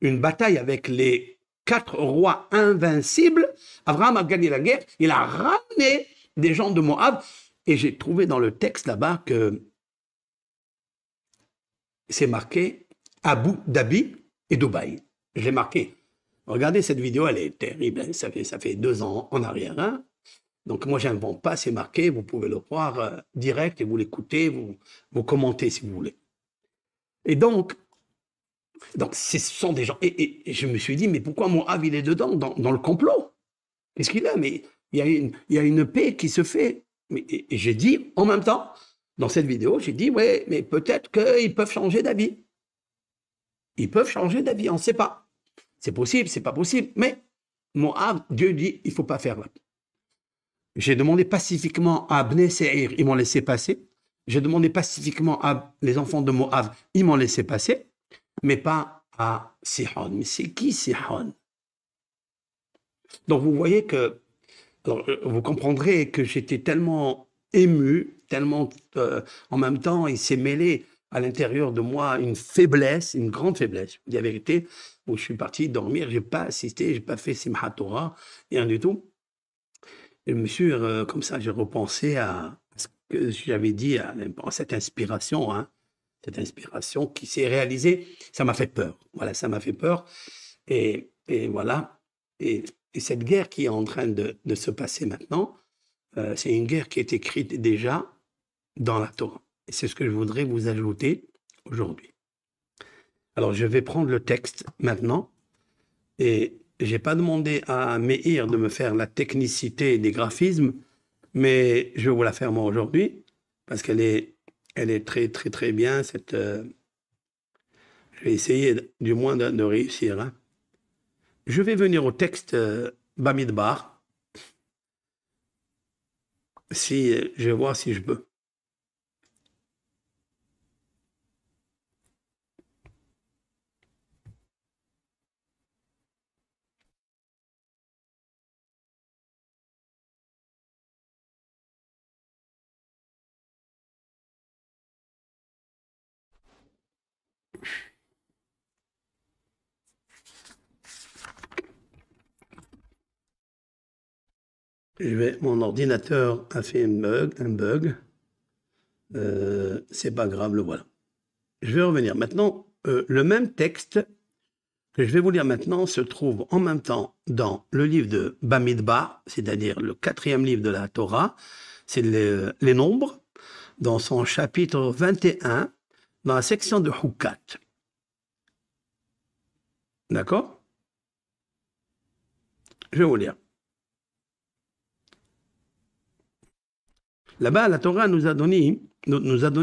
une bataille avec les 4 rois invincibles, Abraham a gagné la guerre, il a ramené des gens de Moab, et j'ai trouvé dans le texte là-bas que c'est marqué Abu Dhabi et Dubaï. Je l'ai marqué. Regardez cette vidéo, elle est terrible, hein, ça fait 2 ans en arrière. Hein. Donc moi, je n'invente pas, c'est marqué, vous pouvez le voir direct et vous l'écoutez, vous commentez si vous voulez. Et donc ce sont des gens. Et je me suis dit, mais pourquoi Moab, il est dedans, dans le complot? Qu'est-ce qu'il a? Mais il y a une paix qui se fait. Et j'ai dit, en même temps, dans cette vidéo, j'ai dit, ouais, mais peut-être qu'ils peuvent changer d'avis. Ils peuvent changer d'avis, on ne sait pas. C'est possible, c'est pas possible. Mais Moab, Dieu dit, il ne faut pas faire là. J'ai demandé pacifiquement à Bnei Seir, ils m'ont laissé passer. J'ai demandé pacifiquement à les enfants de Moab, ils m'ont laissé passer. Mais pas à Sihon. Mais c'est qui Sihon? Donc vous voyez que, alors, vous comprendrez que j'étais tellement ému, tellement, en même temps, il s'est mêlé à l'intérieur de moi une faiblesse, une grande faiblesse. La vérité, où je suis parti dormir, j'ai pas assisté, j'ai pas fait Simchat Torah, rien du tout. Et monsieur, comme ça, j'ai repensé à ce que j'avais dit, à cette inspiration, hein. Cette inspiration qui s'est réalisée, ça m'a fait peur. Voilà, ça m'a fait peur. Et voilà. Et cette guerre qui est en train de se passer maintenant, c'est une guerre qui est écrite déjà dans la Torah. Et c'est ce que je voudrais vous ajouter aujourd'hui. Alors, je vais prendre le texte maintenant. Et je n'ai pas demandé à Meir de me faire la technicité des graphismes, mais je vais vous la faire moi aujourd'hui, parce qu'elle est très, très, très bien. Je vais essayer du moins de réussir. Hein. Je vais venir au texte Bamidbar. Je vais voir si je peux. Mon ordinateur a fait un bug. C'est pas grave, le voilà. Je vais revenir. Maintenant, le même texte que je vais vous lire maintenant se trouve en même temps dans le livre de Bamidbar, c'est-à-dire le 4e livre de la Torah, c'est les nombres, dans son chapitre 21, dans la section de Hukat. D'accord? Je vais vous lire. Là-bas, la Torah nous a donné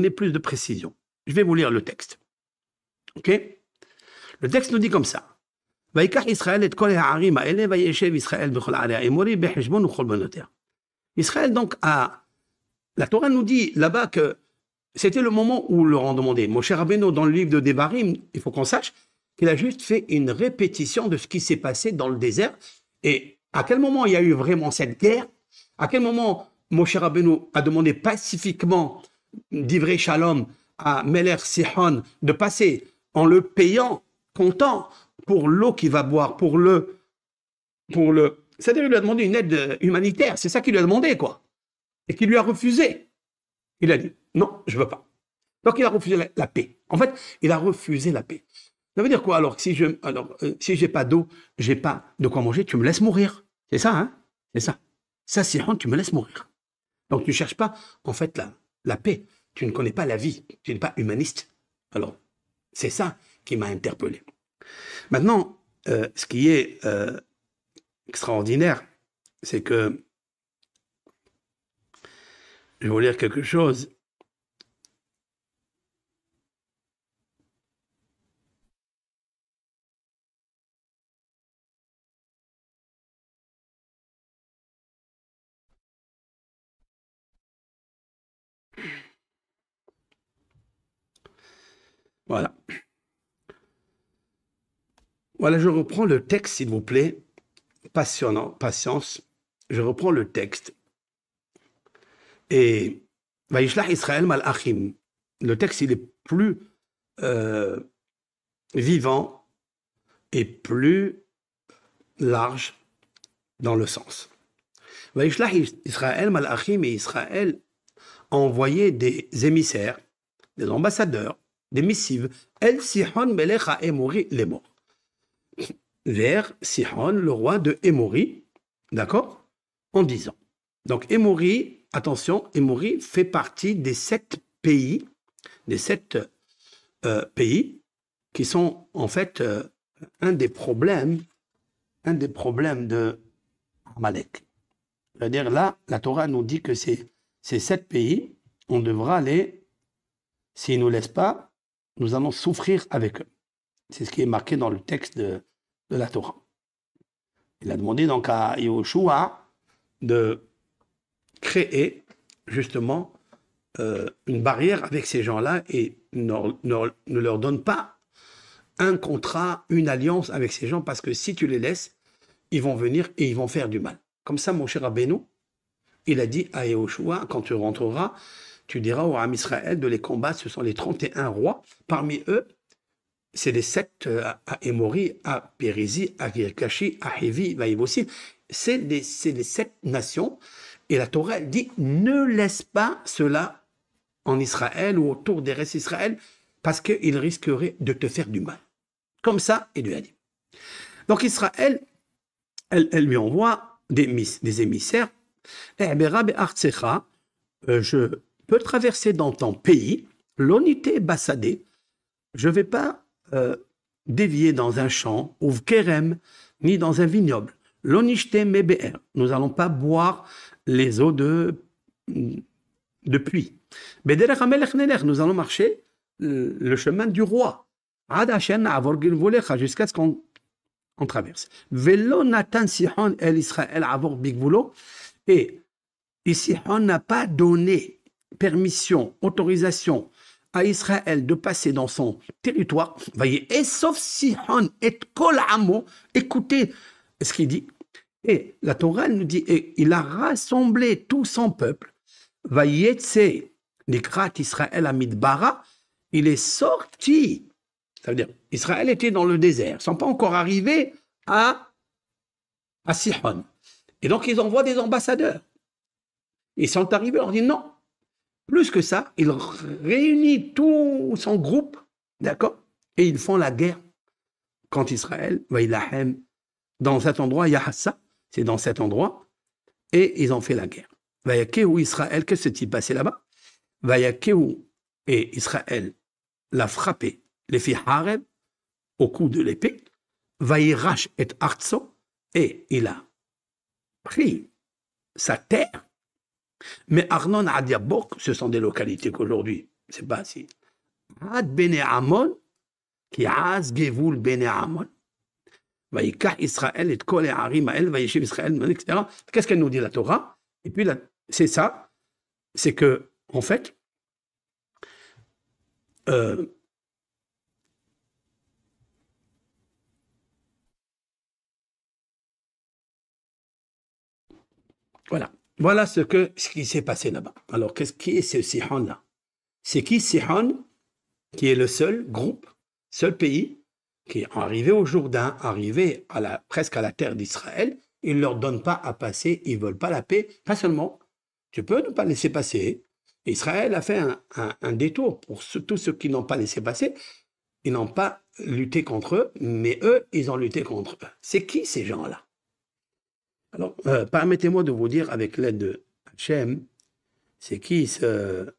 plus de précision. Je vais vous lire le texte. OK? Le texte nous dit comme ça. Israël, donc, la Torah nous dit là-bas que c'était le moment où leur ont demandé. Moshe Rabbeinu, dans le livre de Devarim, il faut qu'on sache qu'il a juste fait une répétition de ce qui s'est passé dans le désert. Et à quel moment il y a eu vraiment cette guerre? À quel moment Moshe Rabbeinu a demandé pacifiquement d'Ivrei Shalom à Meler Sihon de passer en le payant comptant pour l'eau qu'il va boire, c'est-à-dire il lui a demandé une aide humanitaire, c'est ça qu'il lui a demandé, quoi. Et qu'il lui a refusé. Il a dit, non, je veux pas. Donc il a refusé la paix. En fait, il a refusé la paix. Ça veut dire quoi alors? Si j'ai pas d'eau, j'ai pas de quoi manger, tu me laisses mourir. C'est ça, hein? C'est ça. Ça, Sihon, tu me laisses mourir. Donc tu ne cherches pas, en fait, la paix. Tu ne connais pas la vie. Tu n'es pas humaniste. Alors, c'est ça qui m'a interpellé. Maintenant, ce qui est extraordinaire, c'est que je vais vous lire quelque chose. Voilà. Voilà, je reprends le texte, s'il vous plaît. Passionnant, patience. Je reprends le texte. Et Vaïshlach Israël Malachim. Le texte, il est plus vivant et plus large dans le sens. Vaïshlach Israël Malachim, et Israël a envoyé des émissaires, des ambassadeurs, des missives, El Sihon Melech Emory les morts, vers Sihon, le roi de Emory, d'accord, en disant. Donc Emory, attention, Emory fait partie des 7 pays, pays qui sont en fait un des problèmes de Amalek. C'est-à-dire là, la Torah nous dit que ces 7 pays, on devra les, s'ils ne nous laissent pas, nous allons souffrir avec eux. C'est ce qui est marqué dans le texte de la Torah. Il a demandé donc à Yahushua de créer justement une barrière avec ces gens-là et ne leur donne pas un contrat, une alliance avec ces gens, parce que si tu les laisses, ils vont venir et ils vont faire du mal. Comme ça, mon cher Rabbeinu, il a dit à Yahushua, quand tu rentreras, tu diras au Ham Israël de les combattre, ce sont les 31 rois. Parmi eux, c'est les 7 à Emory, à Périsie, à Girkashi, à Hevi, à Ivosim. C'est les 7 nations. Et la Torah elle dit, ne laisse pas cela en Israël ou autour des restes d'Israël, parce qu'ils risqueraient de te faire du mal. Comme ça, il lui a dit. Donc Israël, elle lui envoie des émissaires. Je peux traverser dans ton pays, l'unité bassadée, je ne vais pas dévier dans un champ, ou kerem, ni dans un vignoble. L'onishte mebe'er, nous n'allons pas boire les eaux de pluie. Nous allons marcher le chemin du roi. Jusqu'à ce qu'on traverse. Et ici, on n'a pas donné permission, autorisation à Israël de passer dans son territoire. Voyez, et sauf Sihon et Kol Amo, écoutez ce qu'il dit. Et la Torah nous dit, et il a rassemblé tout son peuple. Vayetse Nikrat Israël Amidbara, il est sorti. Ça veut dire, Israël était dans le désert, ils ne sont pas encore arrivés à Sihon. Et donc, ils envoient des ambassadeurs. Ils sont arrivés, on leur dit non. Plus que ça, il réunit tout son groupe, d'accord, et ils font la guerre contre Israël. Vailahem, dans cet endroit, Yahassa, c'est dans cet endroit, et ils ont fait la guerre. Vayakehu Israël, qu'est-ce qui s'est passé là-bas? Vayakehu, et Israël l'a frappé, les filles Hareb, au coup de l'épée. Vaïrash et Artso, et il a pris sa terre. Mais Arnon Adiabok, ce sont des localités qu'aujourd'hui, je ne sais pas si. Ad Bene Amon, qui az Gevoul Bene Amon. Vaïkah Israël et Kol et Harim Ael, Vaïchiv Israël, etc. Qu'est-ce qu'elle nous dit la Torah? Et puis c'est ça, c'est que, en fait, voilà ce qui s'est passé là-bas. Alors, qui est ce Sihon-là? C'est qui Sihon? qui est le seul groupe, seul pays qui est arrivé au Jourdain, arrivé presque à la terre d'Israël. Ils ne leur donnent pas à passer, ils ne veulent pas la paix. Pas seulement, tu peux ne pas laisser passer. Israël a fait un détour pour tous ceux qui n'ont pas laissé passer. Ils n'ont pas lutté contre eux, mais eux, ils ont lutté contre eux. C'est qui ces gens-là? Alors, permettez-moi de vous dire, avec l'aide de Hachem, c'est qui cette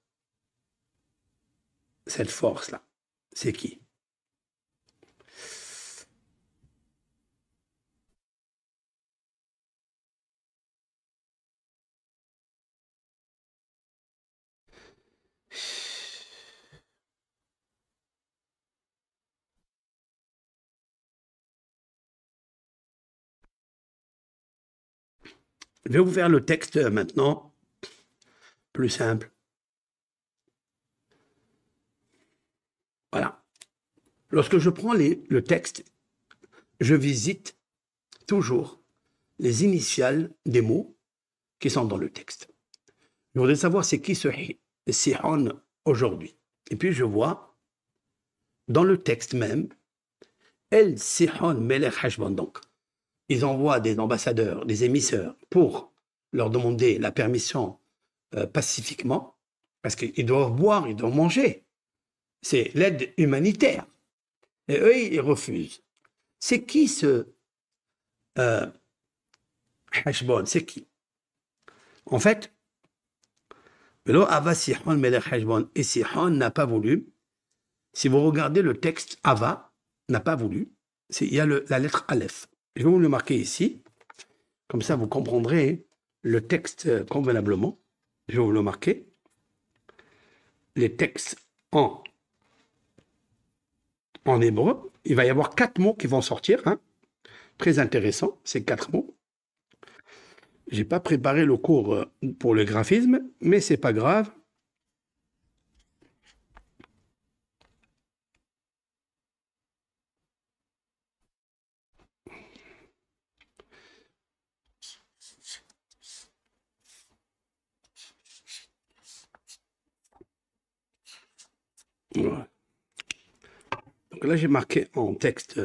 force-là? C'est qui? Je vais vous faire le texte maintenant, plus simple. Voilà. Lorsque je prends le texte, je visite toujours les initiales des mots qui sont dans le texte. Je voudrais savoir c'est qui ce Sihon aujourd'hui. Et puis je vois dans le texte même, El Sihon Melech Heshbon. Donc, ils envoient des ambassadeurs, des émisseurs pour leur demander la permission pacifiquement, parce qu'ils doivent boire, ils doivent manger. C'est l'aide humanitaire. Et eux, ils refusent. C'est qui ce Heshbon? C'est qui? En fait, Velo Ava Sihon Melech Heshbon. Et Sihon n'a pas voulu. Si vous regardez le texte, Ava n'a pas voulu. Il y a la lettre Aleph. Je vais vous le marquer ici. Comme ça, vous comprendrez le texte convenablement. Je vais vous le marquer. Les textes en hébreu. Il va y avoir 4 mots qui vont sortir. Hein. Très intéressant, ces 4 mots. Je n'ai pas préparé le cours pour le graphisme, mais c'est pas grave. Voilà. Donc là, j'ai marqué en texte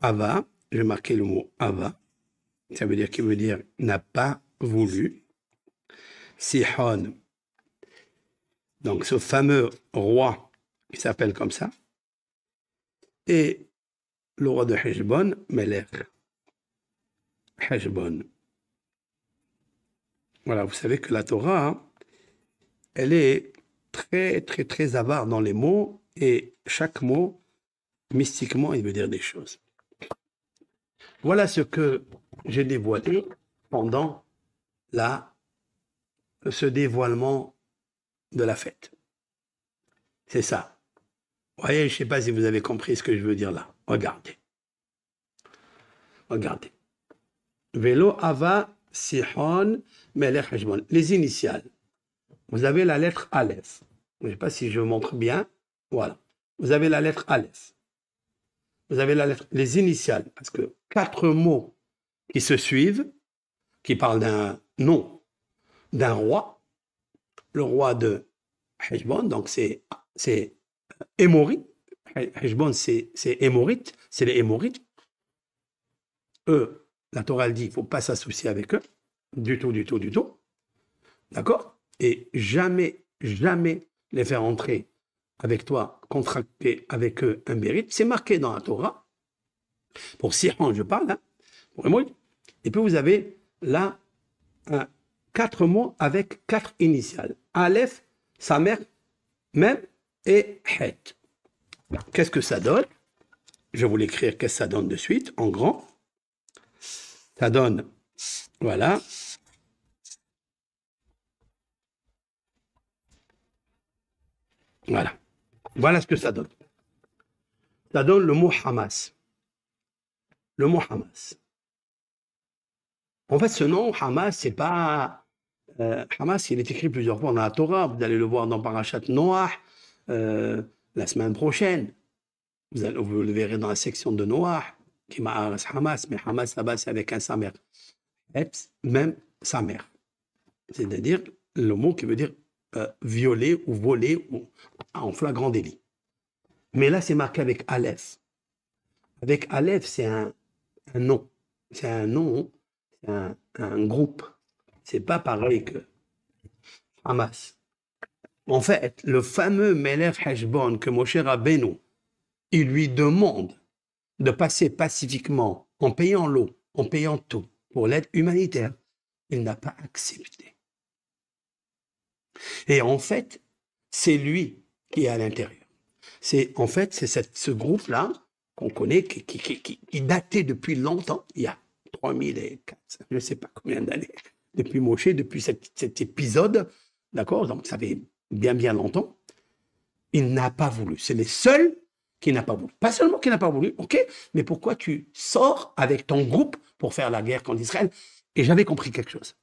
Ava. J'ai marqué le mot Ava. Ça veut dire qu'il veut dire n'a pas voulu. Sihon. Donc ce fameux roi qui s'appelle comme ça. Et le roi de Heshbon, Melech. Heshbon. Voilà, vous savez que la Torah, hein, elle est très, très, très avare dans les mots et chaque mot, mystiquement, il veut dire des choses. Voilà ce que j'ai dévoilé pendant ce dévoilement de la fête. C'est ça. Vous voyez, je ne sais pas si vous avez compris ce que je veux dire là. Regardez. Regardez. Velo Ava Sihon Melech Heshbon. Les initiales. Vous avez la lettre Aleph. Je ne sais pas si je montre bien. Voilà. Vous avez la lettre Aleph. Vous avez les initiales. Parce que 4 mots qui se suivent, qui parlent d'un nom d'un roi, le roi de Heshbon, donc c'est Émorite. Heshbon, c'est Émorite, c'est les Émorites. Eux, la Torah dit, il ne faut pas s'associer avec eux, du tout, du tout, du tout. D'accord? Et jamais, jamais les faire entrer avec toi, contracter avec eux un mérite. C'est marqué dans la Torah. Pour Sihon, je parle, hein, pour Émorite. Et puis vous avez là 4 mots avec 4 initiales. Aleph, sa mère, même, et Het. Qu'est-ce que ça donne? Je vais vous l'écrire, qu'est-ce que ça donne de suite, en grand. Ça donne, voilà. Voilà. Voilà ce que ça donne. Ça donne le mot Hamas. Le mot Hamas. En fait, ce nom, Hamas, c'est pas... Hamas, il est écrit plusieurs fois dans la Torah. Vous allez le voir dans Parashat Noach la semaine prochaine. Vous le verrez dans la section de Noach, qui m'a Hamas, mais Hamas là-bas, c'est avec un samer. Même samer. C'est-à-dire le mot qui veut dire violer ou voler ou, en flagrant délit. Mais là, c'est marqué avec Aleph. Avec Aleph, c'est un nom. C'est un nom, c'est un groupe. C'est pas pareil que Hamas. En fait, le fameux Melech Heshbon que Moshe Rabbeinu, il lui demande de passer pacifiquement en payant l'eau, en payant tout pour l'aide humanitaire, il n'a pas accepté. Et en fait, c'est lui qui est à l'intérieur. En fait, c'est ce groupe-là qu'on connaît, qui datait depuis longtemps, il y a 3004, je ne sais pas combien d'années, depuis Moshe, depuis cet épisode, d'accord? Donc ça fait bien longtemps. Il n'a pas voulu. C'est les seuls qui n'a pas voulu. Pas seulement qui n'a pas voulu, ok, mais pourquoi tu sors avec ton groupe pour faire la guerre contre Israël? Et j'avais compris quelque chose.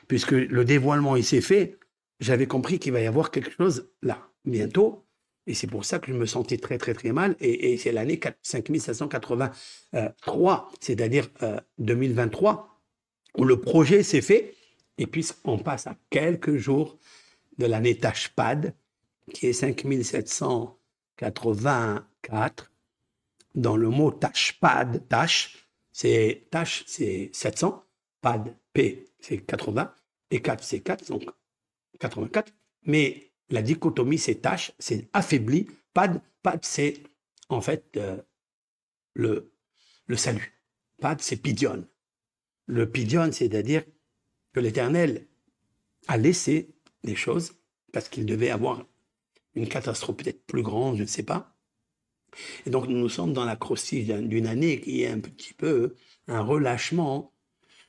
Puisque le dévoilement il s'est fait, j'avais compris qu'il va y avoir quelque chose là, bientôt. Et c'est pour ça que je me sentais très mal. Et c'est l'année 5783, c'est-à-dire 2023, où le projet s'est fait. Et puis on passe à quelques jours de l'année Tashpad, qui est 5784. Dans le mot Tashpad, Tash, c'est 700, Pad, P, c'est 80, et 4, c'est 4, donc 84. Mais la dichotomie, c'est Tash, c'est affaibli. Pad, c'est en fait le salut. Pad, c'est Pidion. Le Pidion, c'est-à-dire que l'Éternel a laissé des choses parce qu'il devait avoir une catastrophe peut-être plus grande, je ne sais pas. Et donc nous sommes dans la croustille d'une année qui est un petit peu un relâchement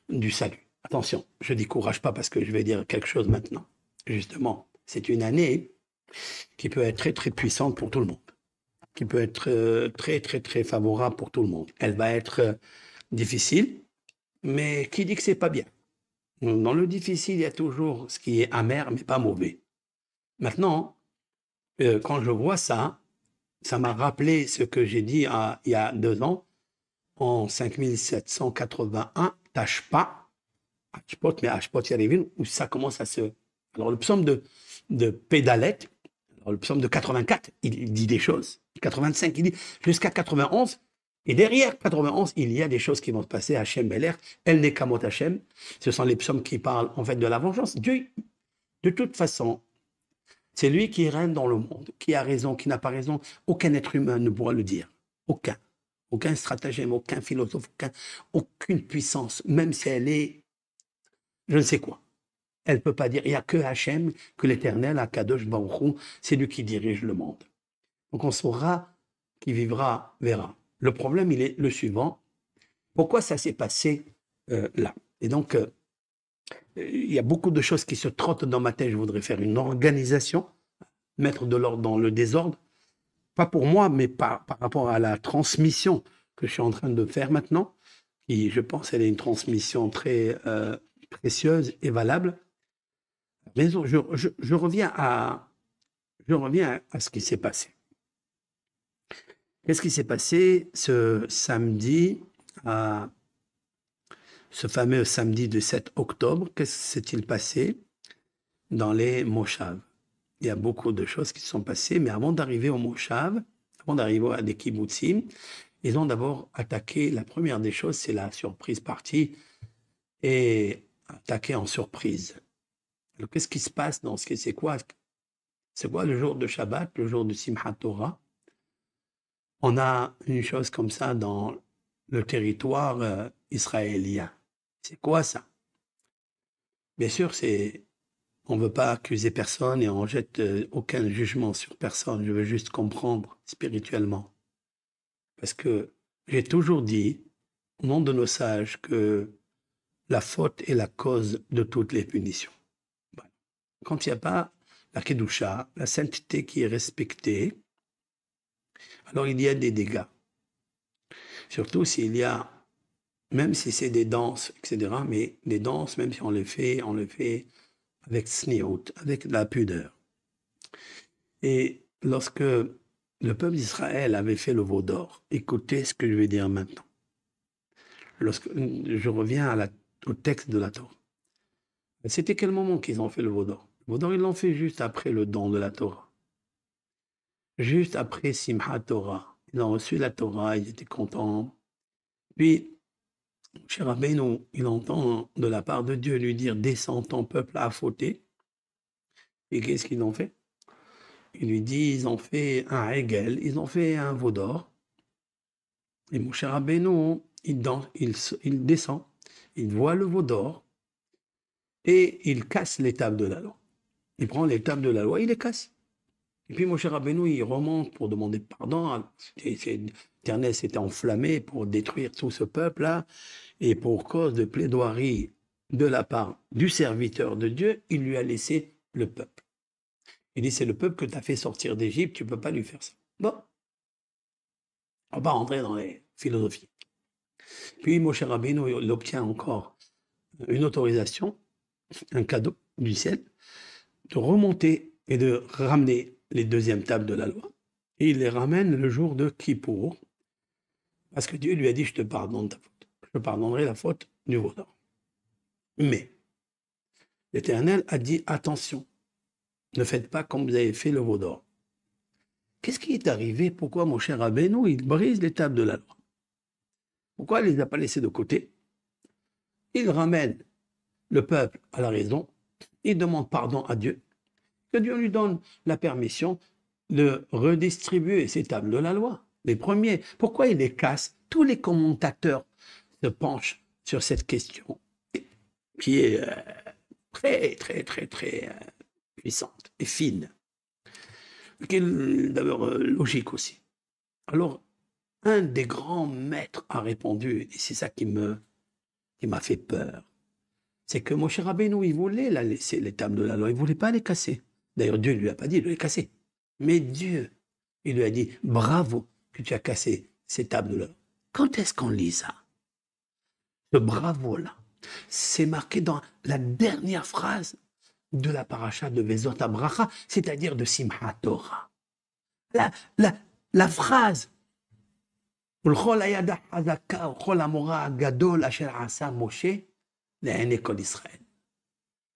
du salut. Attention, je ne décourage pas parce que je vais dire quelque chose maintenant. Justement, c'est une année qui peut être très puissante pour tout le monde, qui peut être très favorable pour tout le monde. Elle va être difficile, mais qui dit que c'est pas bien? Dans le difficile, il y a toujours ce qui est amer, mais pas mauvais. Maintenant, quand je vois ça, ça m'a rappelé ce que j'ai dit il y a 2 ans, en 5781, Tashpa, Hashpot, mais Hashpot Yarivin, où ça commence à se... Alors le psaume de Pédalet, alors le psaume de 84, il dit des choses. 85, il dit jusqu'à 91, et derrière 91, il y a des choses qui vont se passer. Hachem Beler, El Nekamot Hachem, ce sont les psaumes qui parlent en fait de la vengeance. Dieu, de toute façon, c'est lui qui règne dans le monde, qui a raison, qui n'a pas raison. Aucun être humain ne pourra le dire. Aucun. Aucun stratagème, aucun philosophe, aucune puissance, même si elle est je ne sais quoi. Elle ne peut pas dire, il n'y a que Hachem, que l'Éternel, Akadosh Baruch Hu, c'est lui qui dirige le monde. Donc on saura qui vivra, verra. Le problème, il est le suivant. Pourquoi ça s'est passé là? Et donc, il y a beaucoup de choses qui se trottent dans ma tête. Je voudrais faire une organisation, mettre de l'ordre dans le désordre. Pas pour moi, mais par rapport à la transmission que je suis en train de faire maintenant, qui, je pense, elle est une transmission très précieuse et valable. Mais je reviens à ce qui s'est passé. Qu'est-ce qui s'est passé ce samedi, ce fameux samedi du 7 octobre? Qu'est-ce qui s'est-il passé dans les Moshav? Il y a beaucoup de choses qui se sont passées, mais avant d'arriver au Moshav, avant d'arriver à des kibbutzim, ils ont d'abord attaqué. La première des choses, c'est la surprise partie et attaquer en surprise. Alors, qu'est-ce qui se passe dans ce qui c'est quoi le jour de Shabbat, le jour de Simchat Torah? On a une chose comme ça dans le territoire israélien. C'est quoi ça? Bien sûr, on ne veut pas accuser personne et on jette aucun jugement sur personne. Je veux juste comprendre spirituellement. Parce que j'ai toujours dit, au nom de nos sages, que la faute est la cause de toutes les punitions. Quand il n'y a pas la Kedusha, la sainteté qui est respectée, alors il y a des dégâts. Surtout s'il y a, même si c'est des danses, etc., mais des danses, même si on les fait avec sniout, avec la pudeur. Et lorsque le peuple d'Israël avait fait le veau d'or, écoutez ce que je vais dire maintenant. Lorsque je reviens au texte de la Torah. C'était quel moment qu'ils ont fait le veau d'or? Le veau d'or, ils l'ont fait juste après le don de la Torah. juste après Simchat Torah. Ils ont reçu la Torah, ils étaient contents. Puis, Moshe Rabbeinu, il entend de la part de Dieu lui dire: descends, ton peuple a fauté. Et qu'est-ce qu'ils ont fait? Il lui dit: ils ont fait un hegel, ils ont fait un veau d'or. Et Moshe Rabbeinu, il descend, il voit le veau d'or et il casse les tables de la loi. Il prend les tables de la loi, il les casse. Et puis Moshe Rabbeinu, il remonte pour demander pardon. L'Éternel s'était enflammé pour détruire tout ce peuple-là. Et pour cause de plaidoirie de la part du serviteur de Dieu, il lui a laissé le peuple. Il dit: c'est le peuple que tu as fait sortir d'Égypte, tu ne peux pas lui faire ça. Bon, on va pas rentrer dans les philosophies. Puis Moshe Rabbeinu, il obtient encore une autorisation, un cadeau du ciel, de remonter et de ramener les deuxièmes tables de la loi. Et il les ramène le jour de Kippour, parce que Dieu lui a dit: je te pardonne ta faute. Je te pardonnerai la faute du veau d'or. Mais l'Éternel a dit: attention, ne faites pas comme vous avez fait le veau d'or. Qu'est-ce qui est arrivé? Pourquoi mon cher Rabbeinu, il brise les tables de la loi? Pourquoi il ne les a pas laissées de côté? Il ramène le peuple à la raison, il demande pardon à Dieu, que Dieu lui donne la permission de redistribuer ces tables de la loi. Les premiers, pourquoi il les casse? Tous les commentateurs se penchent sur cette question qui est très, très, très, très puissante et fine, qui est d'abord logique aussi. Alors, un des grands maîtres a répondu, et c'est ça qui m'a fait peur, c'est que Moshe Rabbeinu, il voulait la laisser, les tables de la loi, il ne voulait pas les casser. D'ailleurs, Dieu ne lui a pas dit de les casser. Mais Dieu, il lui a dit: bravo que tu as cassé ces tables de la loi. Quand est-ce qu'on lit ça? Ce bravo-là, c'est marqué dans la dernière phrase de la paracha de Vezot Abracha, c'est-à-dire de Simchat Torah. La phrase ולכל היד החזקה וכל המורא הגדול אשר עשה משה לעיני כל ישראל.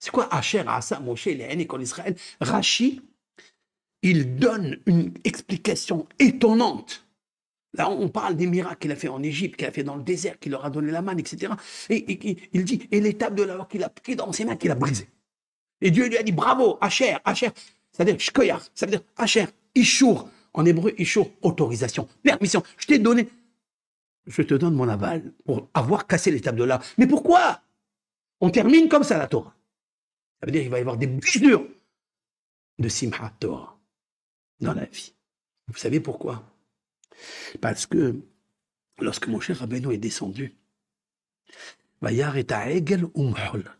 C'est quoi Asher Asa Moshe לעיני כל Israël? Rashi, il donne une explication étonnante. Là, on parle des miracles qu'il a fait en Égypte, qu'il a fait dans le désert, qu'il leur a donné la manne, etc. Et il dit: et l'étape de la loi qu'il a pris dans ses mains, qu'il a brisée. Et Dieu lui a dit: bravo, Asher, Asher, c'est-à-dire Shkoyach, ça veut dire Asher, Ishur, en hébreu, Ishur, autorisation, permission. Je t'ai donné, je te donne mon aval pour avoir cassé les tables de là. Mais pourquoi? On termine comme ça la Torah. Ça veut dire qu'il va y avoir des bûchures de Simchat Torah dans la vie. Vous savez pourquoi? Parce que lorsque mon cher Rabbeinu est descendu, Vayar et Hegel Umholot.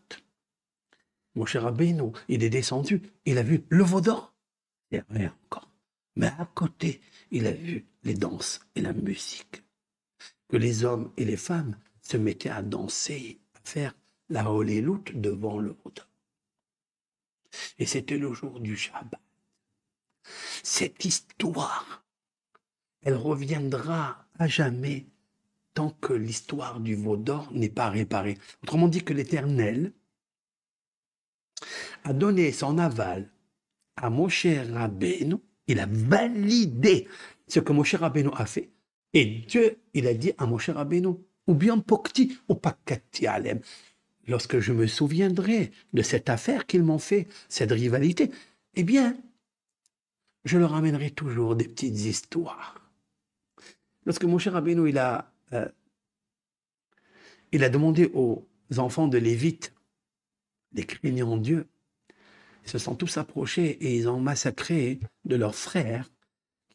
Mon cher Rabbeinu, il est descendu, il a vu le veau d'or, et rien encore. Mais à côté, il a vu les danses et la musique. Que les hommes et les femmes se mettaient à danser, à faire la Holéloute devant le veau d'or. Et c'était le jour du Shabbat. Cette histoire, elle reviendra à jamais tant que l'histoire du veau d'or n'est pas réparée. Autrement dit, que l'Éternel a donné son aval à Moshe Rabbeinu, il a validé ce que Moshe Rabbeinu a fait, et Dieu, il a dit à Moshe Rabbeinu: ou bien pokti ou pakati alem. Lorsque je me souviendrai de cette affaire qu'ils m'ont fait, cette rivalité, eh bien, je leur amènerai toujours des petites histoires. Lorsque Moshe Rabbeinu, il a demandé aux enfants de Lévite, les craignants Dieu, ils se sont tous approchés et ils ont massacré de leurs frères,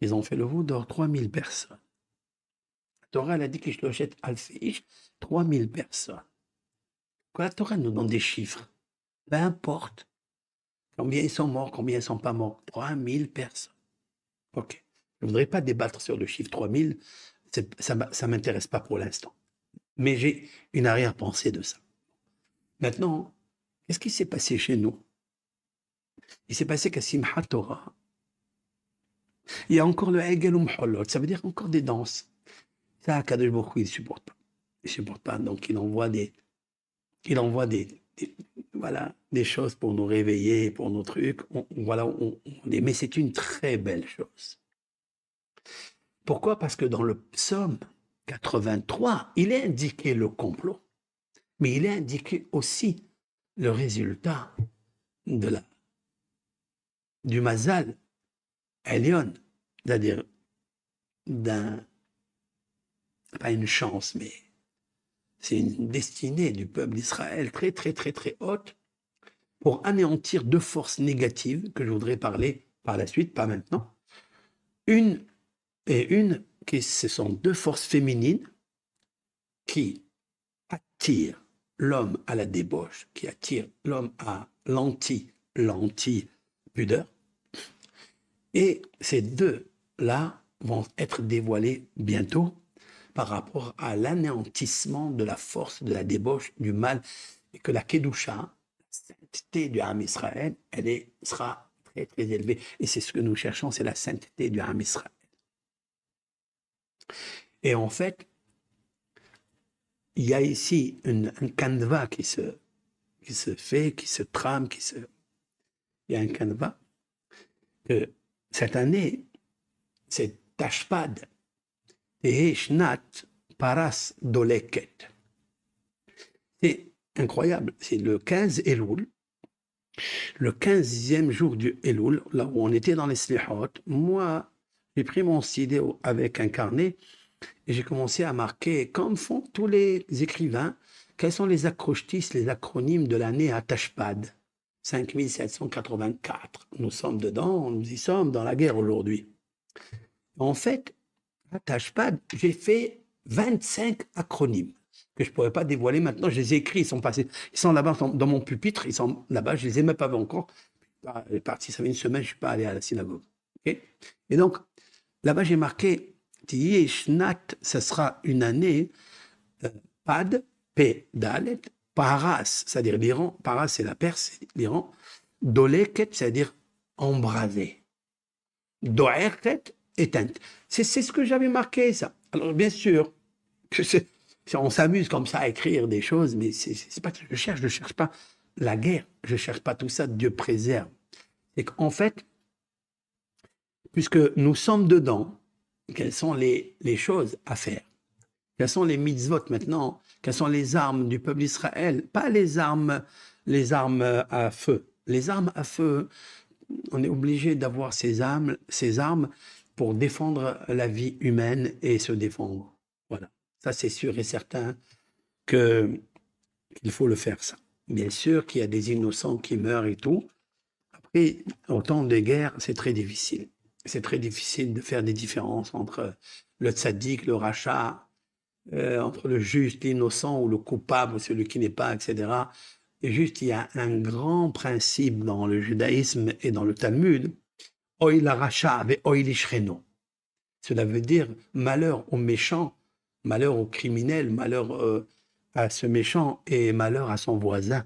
ils ont fait le veau d'or, 3000 personnes. La Torah, elle a dit que je l'achète alfish, 3000 personnes. Quand la Torah nous donne des chiffres, peu importe combien ils sont morts, combien ils ne sont pas morts, 3000 personnes. Ok. Je ne voudrais pas débattre sur le chiffre 3000, ça ne m'intéresse pas pour l'instant. Mais j'ai une arrière-pensée de ça. Maintenant, qu'est-ce qui s'est passé chez nous? Il s'est passé qu'à Simchat Torah, il y a encore le Hegel Umholot, ça veut dire encore des danses. Ça, Kadosh Baruch Hu, il ne supporte pas. Il ne supporte pas, donc il envoie voilà, des choses pour nous réveiller, pour nos trucs. Mais c'est une très belle chose. Pourquoi? Parce que dans le psaume 83, il est indiqué le complot, mais il est indiqué aussi le résultat de du mazal Elion, c'est-à-dire d'un, pas une chance, mais c'est une destinée du peuple d'Israël très, très, très, très haute pour anéantir deux forces négatives que je voudrais parler par la suite, pas maintenant. Une ce sont deux forces féminines qui attirent l'homme à la débauche, qui attirent l'homme à l'anti-pudeur. Et ces deux-là vont être dévoilés bientôt par rapport à l'anéantissement de la force, de la débauche, du mal, et que la Kedusha, la sainteté du Ham Israël, sera très, très élevée. Et c'est ce que nous cherchons, c'est la sainteté du Ham Israël. Et en fait, il y a ici un canevas qui se fait, qui se trame, il y a un canevas que cette année, c'est Tashpad et Shnat Paras Doleket. C'est incroyable, c'est le 15 Elul, le 15e jour du Elul, là où on était dans les Slihot. Moi, j'ai pris mon stylo avec un carnet et j'ai commencé à marquer, comme font tous les écrivains, quels sont les acrostices, les acronymes de l'année à Tashpad. 5784. Nous sommes dedans, nous y sommes dans la guerre aujourd'hui. En fait, à Tashpad, j'ai fait 25 acronymes que je ne pourrais pas dévoiler maintenant. Je les ai écrits, ils sont là-bas dans mon pupitre, ils sont là-bas, je ne les ai même pas vus encore. Je suis parti, ça fait une semaine, je ne suis pas allé à la synagogue. Okay? Et donc, là-bas, j'ai marqué Tiye Shnat, ça sera une année, Pad, P, Dalet, Paras, c'est-à-dire l'Iran, Paras c'est la Perse, l'Iran, Doleket, c'est-à-dire embrasé, Doerket, éteinte. C'est ce que j'avais marqué, ça. Alors, bien sûr, on s'amuse comme ça à écrire des choses, mais c'est pas ce que je cherche pas la guerre, je cherche pas tout ça, Dieu préserve. Et qu'en fait, puisque nous sommes dedans, quelles sont les choses à faire? Quelles sont les mitzvot maintenant? Quelles sont les armes du peuple d'Israël? Pas les armes à feu. Les armes à feu, on est obligé d'avoir ces armes pour défendre la vie humaine et se défendre. Voilà. Ça, c'est sûr et certain qu'il faut le faire, ça. Bien sûr qu'il y a des innocents qui meurent et tout. Après, au temps de guerre, c'est très difficile. C'est très difficile de faire des différences entre le tzaddik, le rachat, entre le juste, l'innocent ou le coupable, ou celui qui n'est pas, etc. Et juste, il y a un grand principe dans le judaïsme et dans le Talmud, Oy la racha ve oy lishreno. Cela veut dire malheur aux méchants, malheur aux criminels, malheur à ce méchant et malheur à son voisin.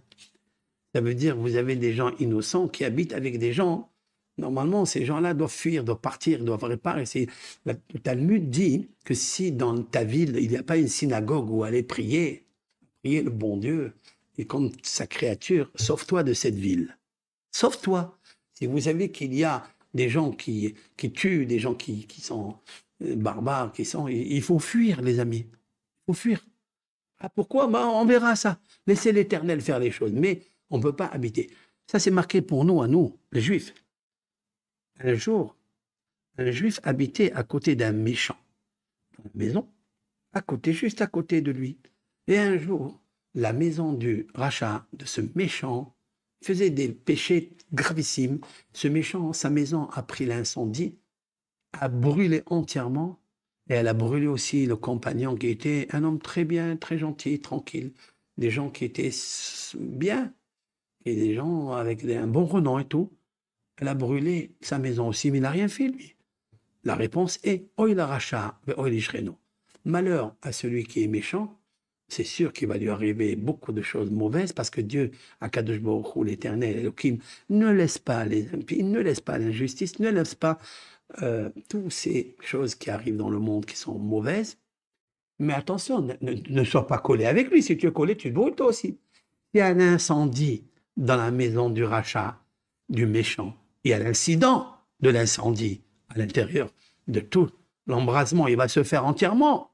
Ça veut dire vous avez des gens innocents qui habitent avec des gens. Normalement, ces gens-là doivent fuir, doivent partir, doivent réparer. Le Talmud dit que si dans ta ville, il n'y a pas une synagogue où aller prier le bon Dieu, et comme sa créature, sauve-toi de cette ville. Sauve-toi. Si vous savez qu'il y a des gens qui tuent, des gens qui sont barbares, il faut fuir, les amis. Il faut fuir. Ah, pourquoi? On verra ça. Laissez l'Éternel faire les choses. Mais on ne peut pas habiter. Ça, c'est marqué pour nous, à nous, les Juifs. Un jour, un Juif habitait à côté d'un méchant, dans la maison, juste à côté de lui. Et un jour, la maison du rachat, de ce méchant, faisait des péchés gravissimes. Ce méchant, sa maison a pris l'incendie, a brûlé entièrement, et elle a brûlé aussi le compagnon qui était un homme très bien, très gentil, tranquille. Des gens qui étaient bien, et des gens avec un bon renom et tout. Elle a brûlé sa maison aussi, mais il n'a rien fait, lui. La réponse est Oy la racha, oy lishreno. Malheur à celui qui est méchant, c'est sûr qu'il va lui arriver beaucoup de choses mauvaises parce que Dieu, Akadosh Baruch Hu, l'Éternel, Elohim, ne laisse pas les impies, ne laisse pas l'injustice, ne laisse pas toutes ces choses qui arrivent dans le monde qui sont mauvaises. Mais attention, ne sois pas collé avec lui. Si tu es collé, tu te brûles toi aussi. Il y a un incendie dans la maison du rachat, du méchant. Il y a l'incident de l'incendie à l'intérieur de tout l'embrasement, il va se faire entièrement.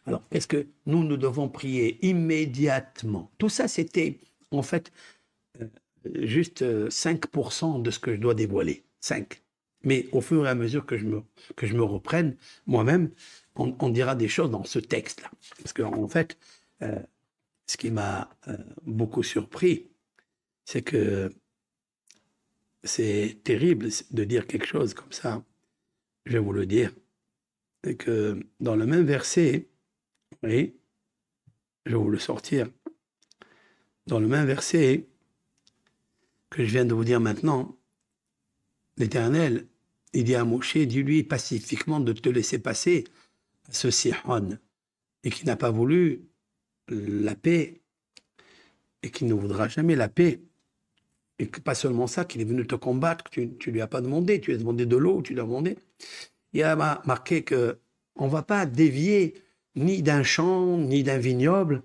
Alors, qu'est-ce que nous devons prier immédiatement? Tout ça, c'était en fait juste 5% de ce que je dois dévoiler. 5. Mais au fur et à mesure que je me reprenne moi-même, on dira des choses dans ce texte-là. Parce qu'en fait, ce qui m'a beaucoup surpris, c'est que c'est terrible de dire quelque chose comme ça. Je vais vous le dire. Et que dans le même verset, oui, je vais vous le sortir. Dans le même verset que je viens de vous dire maintenant, l'Éternel, il dit à Moshe, dis-lui pacifiquement de te laisser passer à ce Sihon, et qui n'a pas voulu la paix, et qui ne voudra jamais la paix. Et que pas seulement ça, qu'il est venu te combattre, que tu lui as pas demandé, tu lui as demandé de l'eau, tu lui as demandé. Il a marqué que on va pas dévier ni d'un champ, ni d'un vignoble.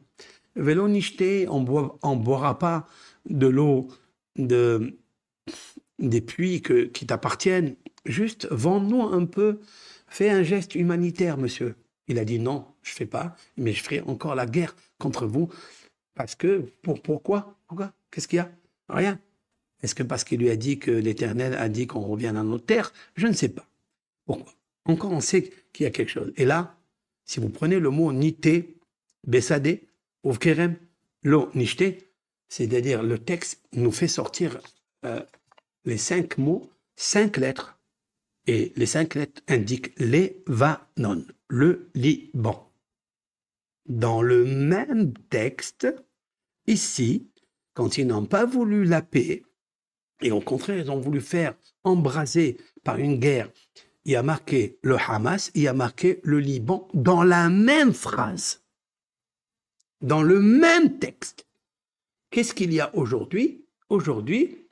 Vélo nicheté, on boira pas de l'eau des puits qui t'appartiennent. Juste, vends-nous un peu, fais un geste humanitaire, monsieur. Il a dit non, je fais pas, mais je ferai encore la guerre contre vous. Parce que, pourquoi? Qu'est-ce qu'il y a? Rien. Est-ce que parce qu'il lui a dit que l'Éternel a dit qu'on revienne à notre terre? Je ne sais pas. Pourquoi? Encore, on sait qu'il y a quelque chose. Et là, si vous prenez le mot nité, bessadé, uvkerem, lo nishté, c'est-à-dire le texte nous fait sortir les 5 mots, 5 lettres. Et les 5 lettres indiquent Levanon, le Liban. Dans le même texte, ici, quand ils n'ont pas voulu la paix, et au contraire, ils ont voulu faire embraser par une guerre, il y a marqué le Hamas, il y a marqué le Liban dans la même phrase, dans le même texte. Qu'est-ce qu'il y a aujourd'hui? Aujourd'hui,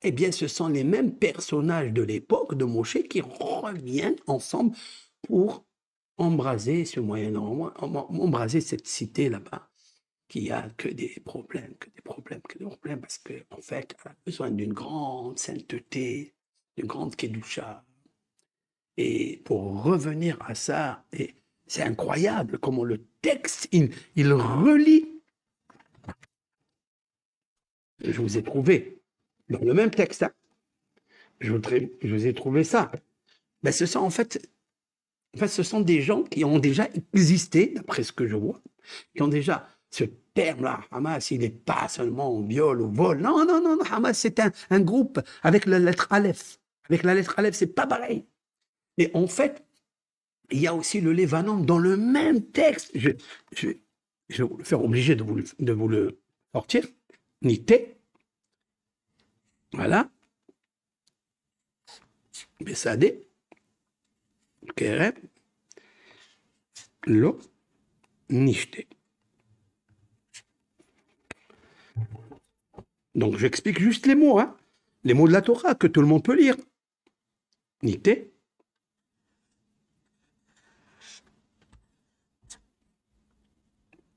eh bien, ce sont les mêmes personnages de l'époque de Moshe qui reviennent ensemble pour embraser ce Moyen-Orient, embraser cette cité là-bas, qui a que des problèmes, parce qu'en fait, elle a besoin d'une grande sainteté, d'une grande kedusha. Et pour revenir à ça, et c'est incroyable comment le texte, il relie. Je vous ai trouvé dans le même texte, hein, je vous ai trouvé ça. Ben, ce sont en fait, ce sont des gens qui ont déjà existé, d'après ce que je vois, qui ont déjà ce terme-là, Hamas, il n'est pas seulement viol ou vol. Non, non, non, non, Hamas, c'est un groupe avec la lettre Aleph. Avec la lettre Aleph, c'est pas pareil. Et en fait, il y a aussi le Lévanon dans le même texte. Je vais vous faire obligé de vous le sortir. Nité. Voilà. Bessadé. Kerem. Lo. Nishté. Donc, j'explique juste les mots, hein. Les mots de la Torah que tout le monde peut lire. Nité.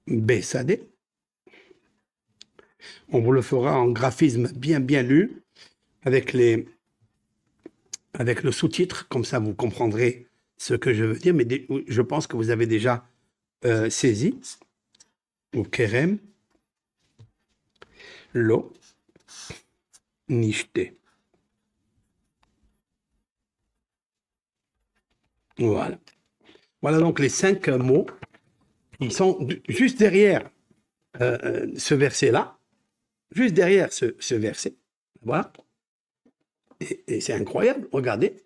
Bessadé. On vous le fera en graphisme bien lu, avec le sous-titre, comme ça vous comprendrez ce que je veux dire, mais je pense que vous avez déjà saisi. Au Kerem, Lo, Nishté. Voilà. Voilà donc les 5 mots. Ils sont juste derrière ce verset-là, juste derrière ce verset. Voilà. Et c'est incroyable. Regardez.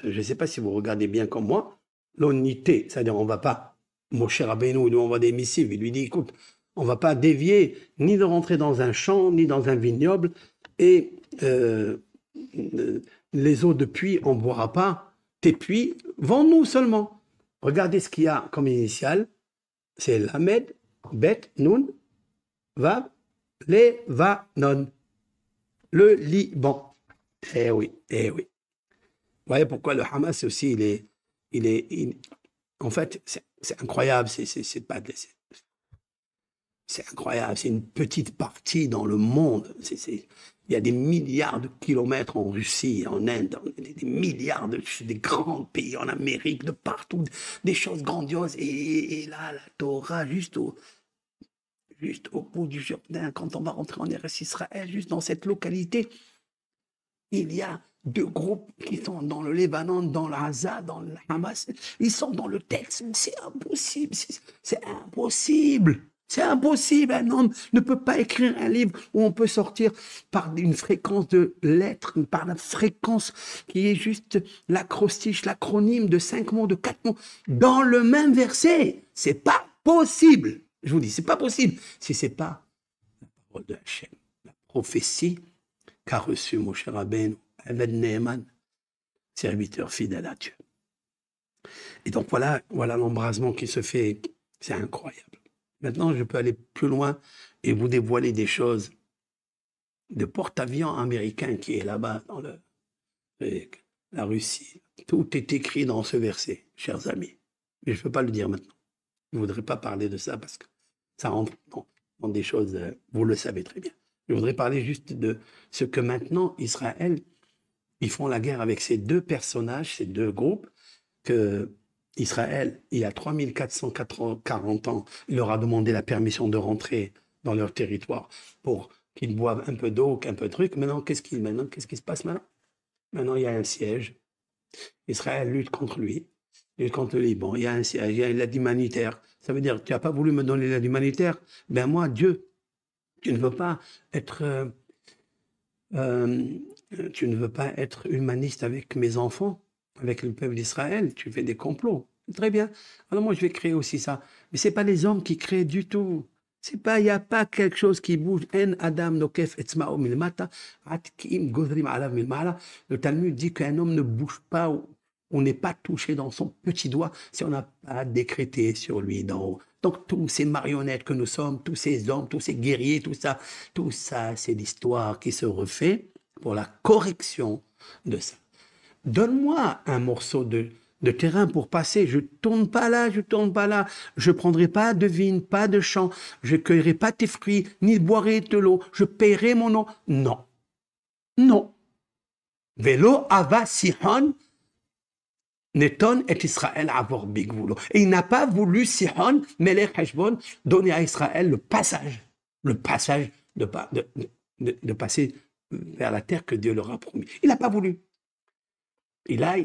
Je ne sais pas si vous regardez bien comme moi. L'unité, c'est-à-dire on ne va pas, Moshe Rabbeinu, il lui envoie des missives. Il lui dit, écoute, on ne va pas dévier ni de rentrer dans un champ, ni dans un vignoble. Et les eaux de puits, on ne boira pas. Tes puits, vends-nous seulement. Regardez ce qu'il y a comme initiale. C'est Lamed, Bet, Nun, Vav, Levanon. Le Liban. Eh oui, eh oui. Vous voyez pourquoi le Hamas aussi, en fait, c'est incroyable. C'est incroyable, c'est une petite partie dans le monde. Il y a des milliards de kilomètres en Russie, en Inde, des milliards des grands pays en Amérique, de partout, des choses grandioses. Et là, la Torah, juste au bout du Jourdain, quand on va rentrer en Eretz Israël, juste dans cette localité, il y a deux groupes qui sont dans le Libanon, dans le Gaza, dans le Hamas. Ils sont dans le texte. C'est impossible. C'est impossible. C'est impossible. Un homme ne peut pas écrire un livre où on peut sortir par une fréquence de lettres, par la fréquence qui est juste l'acrostiche, l'acronyme de 5 mots, de 4 mots, dans le même verset. C'est pas possible. Je vous dis, c'est pas possible. Si c'est pas la parole de Hachem, la prophétie qu'a reçu Moshe Rabbeinu, Eved Neeman, serviteur fidèle à Dieu. Et donc voilà l'embrasement qui se fait, c'est incroyable. Maintenant, je peux aller plus loin et vous dévoiler des choses de porte-avions américain qui est là-bas dans la Russie. Tout est écrit dans ce verset, chers amis. Mais je ne peux pas le dire maintenant. Je ne voudrais pas parler de ça parce que ça rentre dans des choses, vous le savez très bien. Je voudrais parler juste de ce que maintenant, Israël, ils font la guerre avec ces deux personnages, ces deux groupes, que Israël, il y a 3440 ans, il leur a demandé la permission de rentrer dans leur territoire pour qu'ils boivent un peu d'eau, un peu de truc. Maintenant, qu'est-ce qui se passe maintenant? Maintenant, il y a un siège. Israël lutte contre lui, lutte contre le Liban. Il y a un siège, il y a l'aide humanitaire. Ça veut dire, tu n'as pas voulu me donner l'aide humanitaire? Ben moi, Dieu, tu ne veux pas être humaniste avec mes enfants, avec le peuple d'Israël. Tu fais des complots. Très bien. Alors moi, je vais créer aussi ça. Mais c'est pas les hommes qui créent du tout. Il n'y a pas quelque chose qui bouge. En Adam nokef etzma'o milmata, atkim godrim alav milmala. Le Talmud dit qu'un homme ne bouge pas ou n'est pas touché dans son petit doigt si on n'a pas décrété sur lui d'en haut. Donc, tous ces marionnettes que nous sommes, tous ces hommes, tous ces guerriers, tout ça, c'est l'histoire qui se refait pour la correction de ça. Donne-moi un morceau de terrain pour passer. Je tourne pas là, je tourne pas là. Je prendrai pas de vigne, pas de champ. Je cueillerai pas tes fruits, ni boirai de l'eau. Je paierai mon eau. Non. Non. Velo ava Sihon Neton et Israël avor bigvulo. Et il n'a pas voulu Sihon, Melech Heshbon, donner à Israël le passage de passer vers la terre que Dieu leur a promis. Il n'a pas voulu. Et là,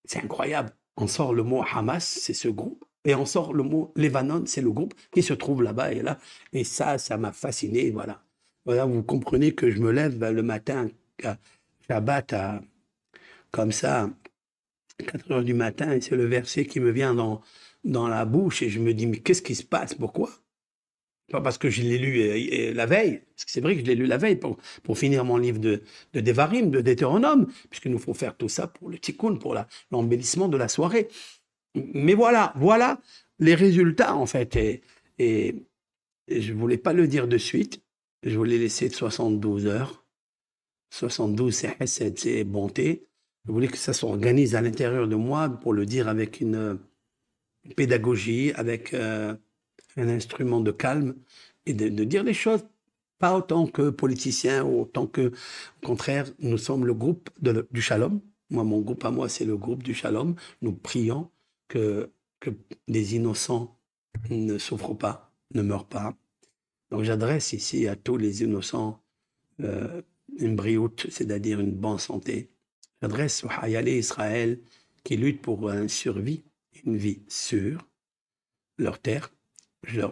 c'est incroyable. On sort le mot Hamas, c'est ce groupe, et on sort le mot Lebanon, c'est le groupe qui se trouve là-bas et là. Et ça m'a fasciné, voilà. Voilà, vous comprenez que je me lève le matin, à Shabbat, comme ça, 4 heures du matin, et c'est le verset qui me vient dans la bouche, et je me dis, mais qu'est-ce qui se passe? Pourquoi? Pas parce que je l'ai lu la veille, parce que c'est vrai que je l'ai lu la veille pour finir mon livre de Devarim, de Deutéronome, puisqu'il nous faut faire tout ça pour le tikkun, pour l'embellissement de la soirée. Mais voilà les résultats, en fait. Et je ne voulais pas le dire de suite, je voulais laisser de 72 heures. 72, c'est hesed, c'est bonté. Je voulais que ça s'organise à l'intérieur de moi pour le dire avec une pédagogie, avec un instrument de calme et de dire les choses, pas autant que politicien ou autant que, au contraire, nous sommes le groupe du Shalom. Moi, mon groupe à moi, c'est le groupe du Shalom. Nous prions que des innocents ne souffrent pas, ne meurent pas. Donc j'adresse ici à tous les innocents une brioute, c'est-à-dire une bonne santé. J'adresse aux Hayalé Israël qui luttent pour une survie, une vie sûre, leur terre. Il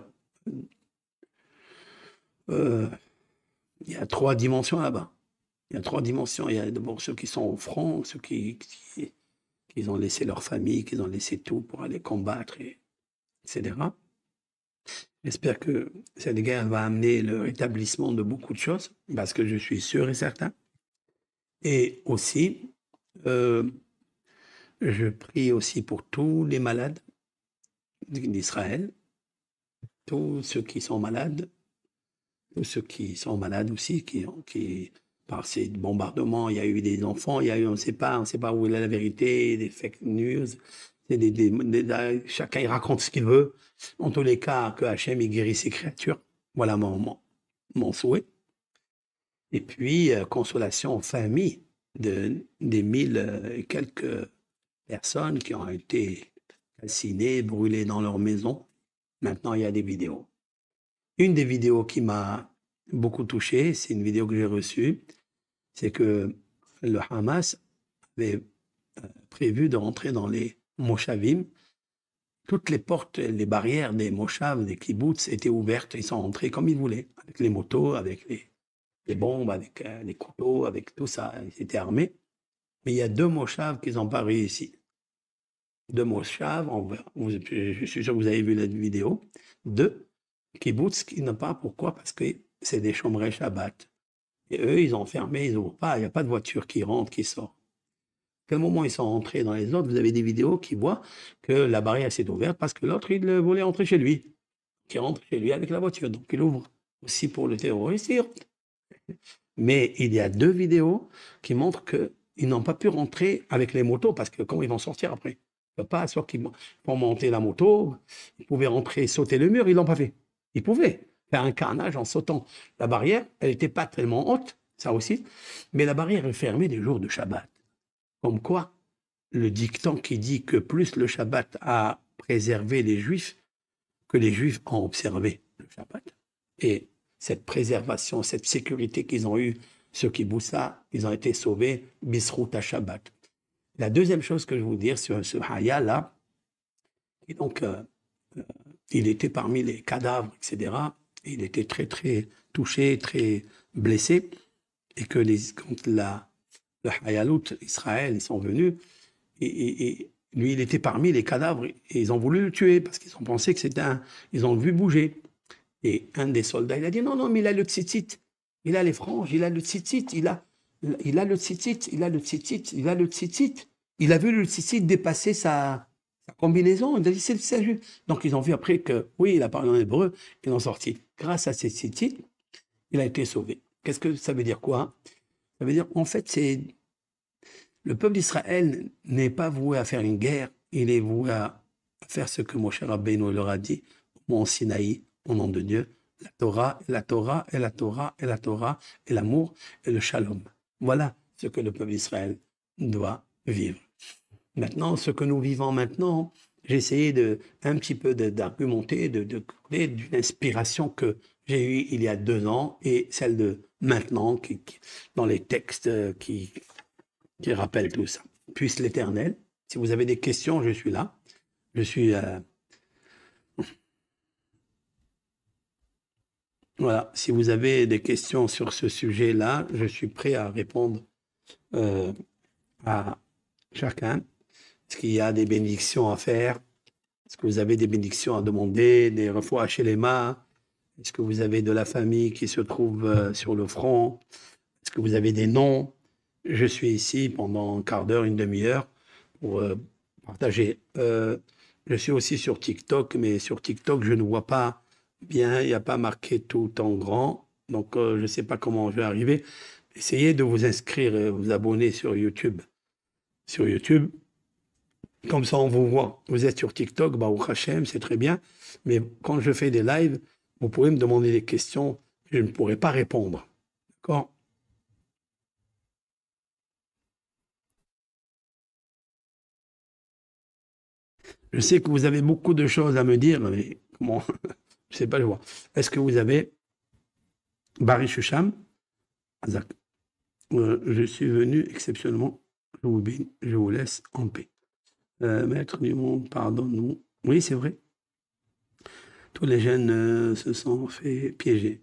y a 3 dimensions là-bas. Il y a 3 dimensions. Il y a d'abord ceux qui sont au front, ceux qui ont laissé leur famille, qui ont laissé tout pour aller combattre, etc. J'espère que cette guerre va amener le rétablissement de beaucoup de choses, parce que je suis sûr et certain. Et aussi, je prie aussi pour tous les malades d'Israël, tous ceux qui sont malades, tous ceux qui sont malades aussi, qui par ces bombardements, il y a eu des enfants, il y a eu, on ne sait pas où est la vérité, des fake news, chacun il raconte ce qu'il veut. En tous les cas, que Hachem il guérit ses créatures, Voilà mon souhait. Et puis, consolation aux familles des 1000 et quelques personnes qui ont été calcinées, brûlées dans leur maison. Maintenant, il y a des vidéos. Une des vidéos qui m'a beaucoup touché, c'est une vidéo que j'ai reçue, c'est que le Hamas avait prévu de rentrer dans les Moshavim. Toutes les portes, les barrières des Moshav, des kibbutz étaient ouvertes. Ils sont rentrés comme ils voulaient, avec les motos, avec les bombes, avec les couteaux, avec tout ça. Ils étaient armés. Mais il y a 2 Moshav qui n'ont pas réussi. 2 Moshav, je suis sûr que vous avez vu la vidéo, 2 kibbutz qui n'ont pas. Pourquoi? Parce que c'est des chômeurs Shabbat. Et eux, ils ont fermé, ils n'ouvrent pas. Il n'y a pas de voiture qui rentre, qui sort. À quel moment ils sont rentrés dans les autres, vous avez des vidéos qui voient que la barrière s'est ouverte parce que l'autre, il voulait rentrer chez lui. Qui rentre chez lui avec la voiture. Donc, il ouvre. Aussi pour le terroriste, il rentre. Mais il y a 2 vidéos qui montrent qu'ils n'ont pas pu rentrer avec les motos parce que comment ils vont sortir après? Ils ne peuvent pas sortir pour monter la moto. Ils pouvaient rentrer, sauter le mur, ils ne l'ont pas fait. Ils pouvaient faire un carnage en sautant. La barrière, elle n'était pas tellement haute, ça aussi, mais la barrière est fermée les jours de Shabbat. Comme quoi, le dicton qui dit que plus le Shabbat a préservé les Juifs, que les Juifs ont observé le Shabbat. Et cette préservation, cette sécurité qu'ils ont eue, ceux qui boussa, ils ont été sauvés, bisrout à Shabbat. La deuxième chose que je veux dire sur ce Haya-là, et donc, il était parmi les cadavres, etc. Il était très, très touché, très blessé, et que quand le Hayalout, Israël, ils sont venus, et lui, il était parmi les cadavres, et ils ont voulu le tuer, parce qu'ils ont pensé que c'était ils ont vu bouger. Et un des soldats, il a dit, non, non, mais il a le tzitzit, il a les franges, il a le tzitzit, il a le tzitzit, il a le tzitzit, il a le tzitzit. Il a vu le tzitzit dépasser sa combinaison, il a dit, c'est le salut. Donc ils ont vu après que, oui, il a parlé en hébreu, ils l'ont sorti. Grâce à ces tzitzit, il a été sauvé. Qu'est-ce que ça veut dire quoi? Ça veut dire, en fait, c'est le peuple d'Israël n'est pas voué à faire une guerre, il est voué à faire ce que Moshe Rabbeinu leur a dit au mont Sinaï, au nom de Dieu, la Torah, et la Torah, et la Torah, et la Torah, et l'amour, et le shalom. Voilà ce que le peuple d'Israël doit vivre. Maintenant, ce que nous vivons maintenant, j'ai essayé un petit peu d'argumenter, d'une inspiration que j'ai eue il y a 2 ans et celle de maintenant, dans les textes qui rappelle tout ça. Puisse l'Éternel. Si vous avez des questions, je suis là. Je suis voilà. Si vous avez des questions sur ce sujet-là, je suis prêt à répondre à chacun. Est-ce qu'il y a des bénédictions à faire? Est-ce que vous avez des bénédictions à demander, des refoua chez les mains? Est-ce que vous avez de la famille qui se trouve sur le front? Est-ce que vous avez des noms? Je suis ici pendant un quart d'heure, une demi-heure pour partager. Je suis aussi sur TikTok, mais sur TikTok, je ne vois pas bien, il n'y a pas marqué tout en grand, donc je ne sais pas comment je vais arriver. Essayez de vous inscrire et vous abonner sur YouTube. Sur YouTube, comme ça on vous voit. Vous êtes sur TikTok, Baruch Hashem, c'est très bien, mais quand je fais des lives, vous pourrez me demander des questions, je ne pourrai pas répondre. D'accord? Je sais que vous avez beaucoup de choses à me dire, mais comment? Je ne sais pas, je vois. Est-ce que vous avez Barry Shusham? Azak. Je suis venu exceptionnellement. Je vous laisse en paix. Maître du monde, pardonne-nous. Oui, c'est vrai. Tous les jeunes se sont fait piéger.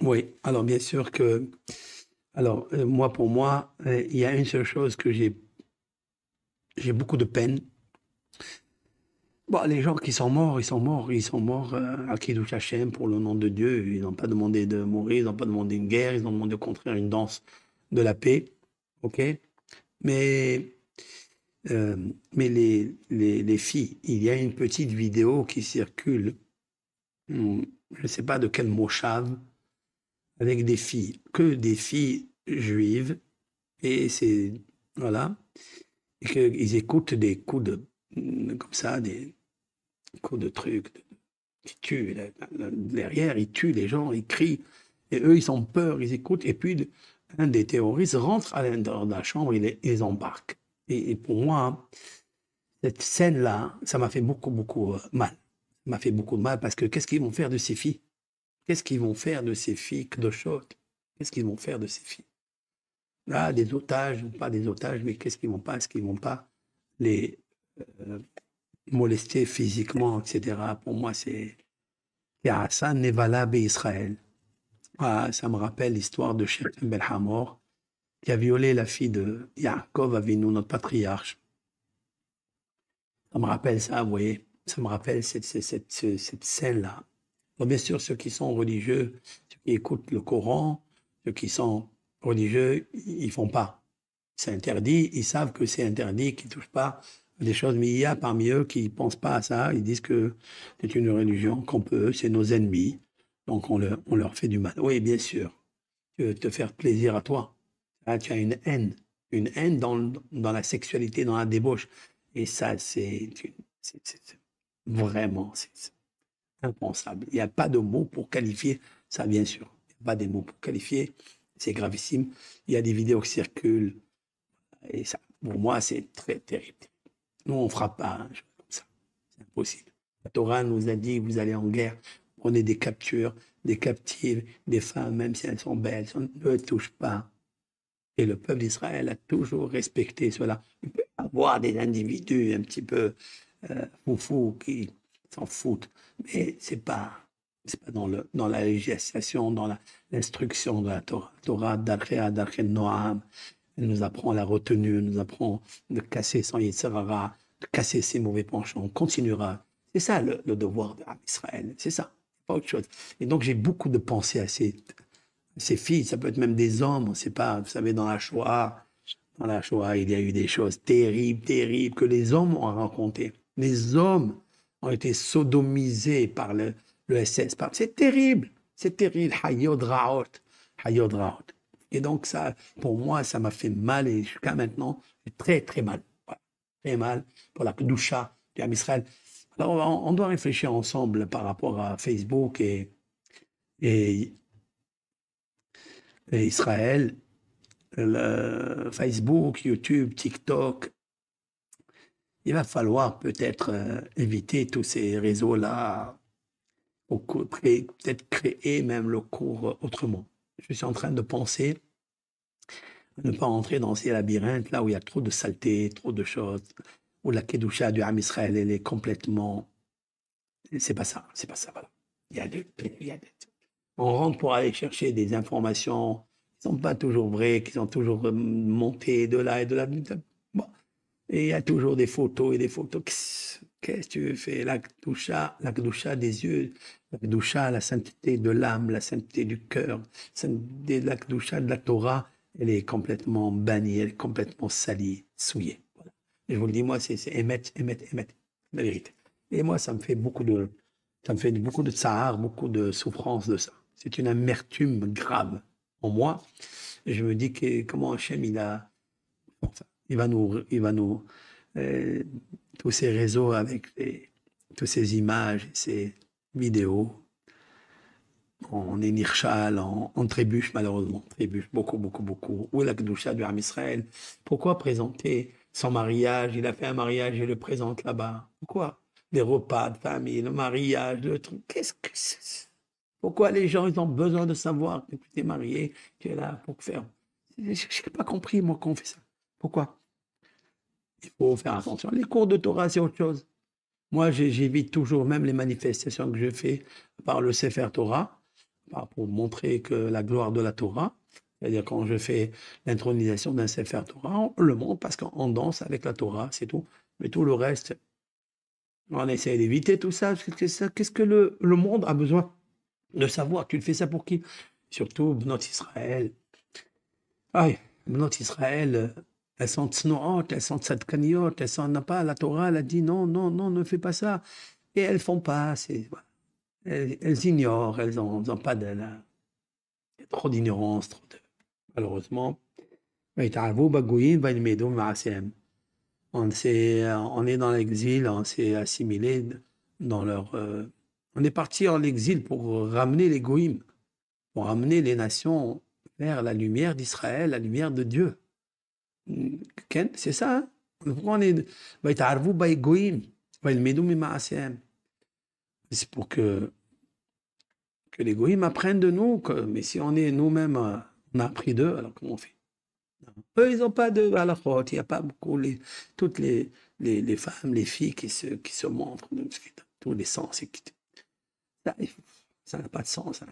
Oui, alors bien sûr que. Alors, moi, pour moi, il y a une seule chose que j'ai beaucoup de peine. Bon, les gens qui sont morts, ils sont morts, ils sont morts à Kiddush Hashem pour le nom de Dieu. Ils n'ont pas demandé de mourir, ils n'ont pas demandé une guerre, ils ont demandé au contraire une danse de la paix. OK? Mais, euh, mais les filles, il y a une petite vidéo qui circule, je ne sais pas de quel moshav, avec des filles, que des filles juives, et c'est, voilà, et qu'ils écoutent des coups de, comme ça, des coups de trucs, Ils tuent, derrière, ils tuent les gens, ils crient. Et eux, ils ont peur, ils écoutent. Et puis, un des terroristes rentre à l'intérieur de la chambre, ils les embarquent. Et pour moi, cette scène-là, ça m'a fait beaucoup, beaucoup mal. Ça m'a fait beaucoup de mal parce que qu'est-ce qu'ils vont faire de ces filles? Qu'est-ce qu'ils vont faire de ces filles de Chott? Qu'est-ce qu'ils vont faire de ces filles? Là, des otages ou pas des otages, mais qu'est-ce qu'ils vont pas? Est-ce qu'ils vont pas les molester physiquement, etc. Pour moi, c'est Hassan n'est valable Israël. Ah, ça me rappelle l'histoire de Sheikh Ben Hamor qui a violé la fille de Yaakov Avinu, notre patriarche. Ça me rappelle ça, vous voyez. Ça me rappelle cette scène-là. Donc, bien sûr, ceux qui sont religieux, ceux qui écoutent le Coran, ceux qui sont religieux, ils font pas. C'est interdit, ils savent que c'est interdit, qu'ils touchent pas à des choses, mais il y a parmi eux qui pensent pas à ça, ils disent que c'est une religion qu'on peut, c'est nos ennemis, donc on leur fait du mal. Oui, bien sûr, tu veux te faire plaisir à toi. Là, tu as une haine dans la sexualité, dans la débauche. Et ça, c'est vraiment, c'est impensable. Il n'y a pas de mots pour qualifier ça, bien sûr. Il n'y a pas de mots pour qualifier. C'est gravissime. Il y a des vidéos qui circulent. Et ça, pour moi, c'est très terrible. Nous, on ne fera pas un jeu comme ça. C'est impossible. La Torah nous a dit, vous allez en guerre, prenez des captures, des captives, des femmes, même si elles sont belles, ne les touche pas. Et le peuple d'Israël a toujours respecté cela. Il peut y avoir des individus un petit peu foufous qui s'en foutent, mais c'est pas dans la législation, dans l'instruction de la Torah. La Torah, Darché Noam, elle nous apprend la retenue, elle nous apprend de casser son Yetzirara, de casser ses mauvais penchants. On continuera. C'est ça le devoir d'Israël, c'est ça, pas autre chose. Et donc j'ai beaucoup de pensées à ces filles, ça peut être même des hommes, on ne sait pas. Vous savez, dans la Shoah, il y a eu des choses terribles, terribles que les hommes ont racontées. Les hommes ont été sodomisés par le SS. C'est terrible, c'est terrible. Hayod Raot, Hayod Raot. Et donc ça, pour moi, ça m'a fait mal et jusqu'à maintenant, très très mal. Voilà. Très mal pour la Kedusha du Israël. Alors on doit réfléchir ensemble par rapport à Facebook et Israël, Facebook, YouTube, TikTok. Il va falloir peut-être éviter tous ces réseaux-là, peut-être créer même le cours autrement. Je suis en train de penser à ne pas entrer dans ces labyrinthes là où il y a trop de saleté, trop de choses, où la Kedusha du Ham Israël, elle est complètement... C'est pas ça, voilà. Il y a on rentre pour aller chercher des informations qui ne sont pas toujours vraies, qui sont toujours montées de là et de là. Bon. Et il y a toujours des photos et des photos. Qu'est-ce que tu fais? La Kedusha des yeux, la Kedusha, la sainteté de l'âme, la sainteté du cœur, la Kedusha de la Torah, elle est complètement bannie, elle est complètement salie, souillée. Voilà. Et je vous le dis, moi, c'est émettre, la vérité. Et moi, ça me fait beaucoup de tsar, beaucoup de souffrance de ça. C'est une amertume grave en moi. Et je me dis que comment Hachem, enfin, il va nous, euh, tous ces réseaux avec toutes ces images, ces vidéos, on est nirchal, on trébuche malheureusement, on trébuche beaucoup, beaucoup, beaucoup. Où est la Kedusha du Ham Israël? Pourquoi présenter son mariage? Il a fait un mariage et le présente là-bas. Pourquoi? Les repas de famille, le mariage, le truc. Qu'est-ce que c'est? Pourquoi les gens ils ont besoin de savoir que tu es marié, tu es là pour faire. Je n'ai pas compris, moi, qu'on fait ça. Pourquoi? Il faut faire attention. Les cours de Torah, c'est autre chose. Moi, j'évite toujours, même les manifestations que je fais par le Sefer Torah, pour montrer que la gloire de la Torah, c'est-à-dire quand je fais l'intronisation d'un Sefer Torah, on le montre parce qu'on danse avec la Torah, c'est tout. Mais tout le reste, on essaie d'éviter tout ça. Qu'est-ce que le monde a besoin de savoir? Tu le fais ça pour qui? Surtout notre Israël. Ah, notre Israël, elles sont tsnoot, elles sont tzadkaniot, elles sont n'a pas, la Torah, elle a dit non, non, non, ne fais pas ça. Et elles font pas, voilà. Elles ignorent, elles ont pas de la, il y a trop d'ignorance, malheureusement. On est dans l'exil, on s'est assimilé dans leur On est parti en exil pour ramener les goïms, pour ramener les nations vers la lumière d'Israël, la lumière de Dieu. C'est ça, hein? Pourquoi on est... وَيَتَعَرَّفُوا بَيْ goïm, وَيَلْمِدُوا مِن مَعَاصِيهِمْ. C'est pour que les goïms apprennent de nous, mais si on est nous-mêmes, on a appris d'eux, alors comment on fait? Eux, ils n'ont pas de halachot, il n'y a pas beaucoup, toutes les femmes, les filles qui se montrent, tous les sens. Ça n'a pas de sens,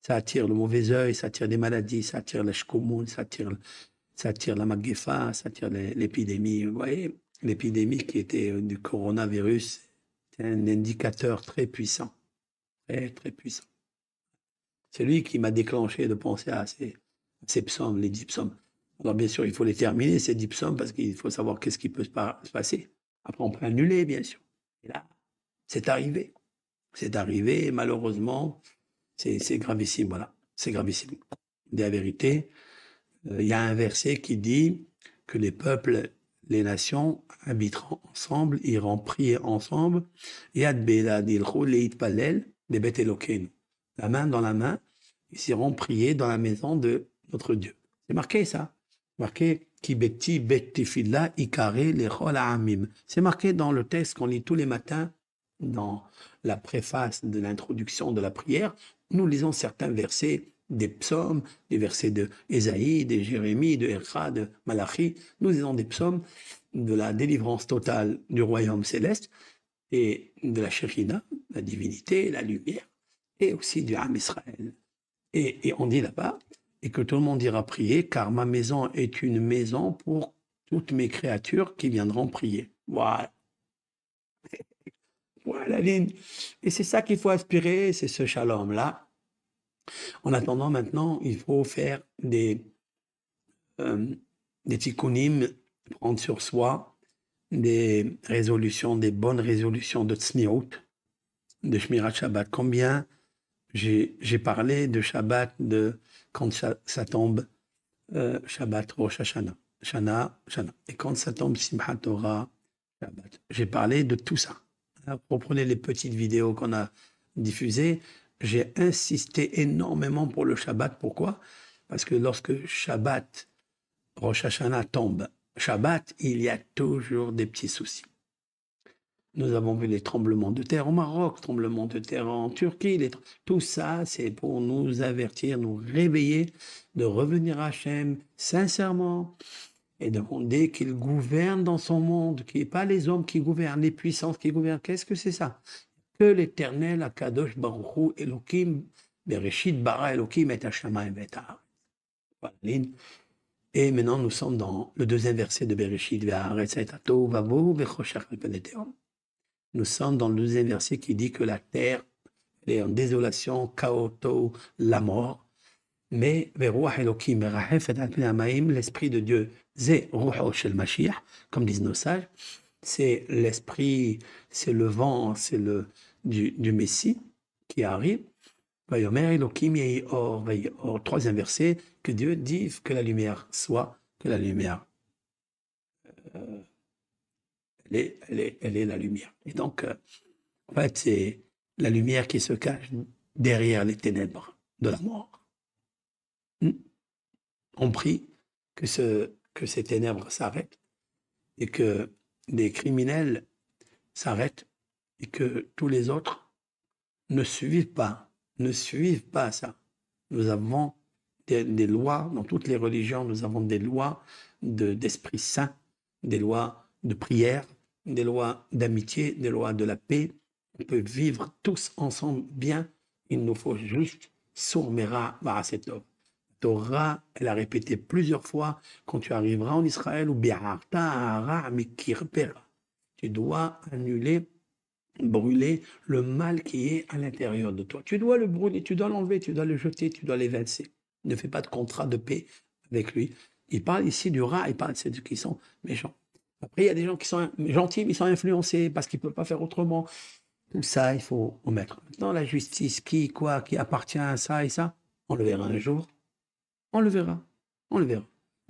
ça attire le mauvais œil, ça attire des maladies, ça attire la shkomoun, ça attire la magéfa, ça attire l'épidémie. Vous voyez, l'épidémie qui était du coronavirus, c'est un indicateur très puissant, très, très puissant. C'est lui qui m'a déclenché de penser à ces psaumes, les 10 psaumes. Alors bien sûr, il faut les terminer, ces 10 psaumes, parce qu'il faut savoir qu'est-ce qui peut se passer. Après, on peut annuler, bien sûr. Et là, c'est arrivé. C'est arrivé, et malheureusement, c'est gravissime, voilà. C'est gravissime. De la vérité, il y a un verset qui dit que les peuples, les nations habiteront ensemble, iront prier ensemble. Yad be'yad ilchou leit palel bebet Elokeinu. La main dans la main, ils iront prier dans la maison de notre Dieu. C'est marqué ça. Marqué Ki beti bet tefillah ikare lechol ha'amim. C'est marqué dans le texte qu'on lit tous les matins dans la préface de l'introduction de la prière. Nous lisons certains versets des psaumes, des versets de Ésaïe, de Jérémie, de Ercha, de Malachi. Nous lisons des psaumes de la délivrance totale du royaume céleste et de la Shekhinah, la divinité, la lumière, et aussi du Ham Israël. Et on dit là-bas, et que tout le monde ira prier, car ma maison est une maison pour toutes mes créatures qui viendront prier. Voilà. Voilà, ligne. Et c'est ça qu'il faut aspirer, c'est ce shalom-là. En attendant, maintenant, il faut faire des tikkunim, prendre sur soi des résolutions, des bonnes résolutions de tzniut, de Shmirat Shabbat. Combien j'ai parlé de Shabbat, de quand ça tombe, Shabbat Rosh Hashanah, Shana. Et quand ça tombe Simchat Torah, Shabbat. J'ai parlé de tout ça. Reprenez les petites vidéos qu'on a diffusées. J'ai insisté énormément pour le Shabbat. Pourquoi? Parce que lorsque Shabbat, Rosh Hashanah tombe, Shabbat, il y a toujours des petits soucis. Nous avons vu les tremblements de terre au Maroc, tremblements de terre en Turquie. Tout ça, c'est pour nous avertir, nous réveiller, de revenir à Hachem sincèrement et demander qu'il gouverne dans son monde, qu'il n'y ait pas les hommes qui gouvernent, les puissances qui gouvernent. Qu'est-ce que c'est ça? Que l'Éternel, Akadosh Baruch Hu, Elohim, Bereshit bara Elohim et Hashamayim et Haaretz. Voilà. Et maintenant, nous sommes dans le deuxième verset de Bereshit, Ve'haaretz et Atov vavo ve'choshech ve'peneteom. Nous sommes dans le deuxième verset qui dit que la terre est en désolation, chaos, la mort. Mais l'esprit de Dieu, comme disent nos sages, c'est l'esprit, c'est le vent, c'est du Messie qui arrive. Troisième verset, que Dieu dit que la lumière soit, que la lumière, elle est la lumière. Et donc, en fait, c'est la lumière qui se cache derrière les ténèbres de la mort. On prie que ces ténèbres s'arrêtent et que les criminels s'arrêtent et que tous les autres ne suivent pas ça. Nous avons des lois, dans toutes les religions, nous avons des lois d'esprit saint, des lois de prière, des lois d'amitié, des lois de la paix. On peut vivre tous ensemble bien. Il nous faut juste sourmera ba'asetov. Torah, elle a répété plusieurs fois, quand tu arriveras en Israël, ou tu dois annuler, brûler le mal qui est à l'intérieur de toi. Tu dois le brûler, tu dois l'enlever, tu dois le jeter, tu dois l'évincer. Ne fais pas de contrat de paix avec lui. Il parle ici du rat, il parle de ceux qui sont méchants. Après, il y a des gens qui sont gentils, mais ils sont influencés parce qu'ils ne peuvent pas faire autrement. Tout ça, il faut omettre. Maintenant, la justice, qui appartient à ça et ça, on le verra un jour. On le verra.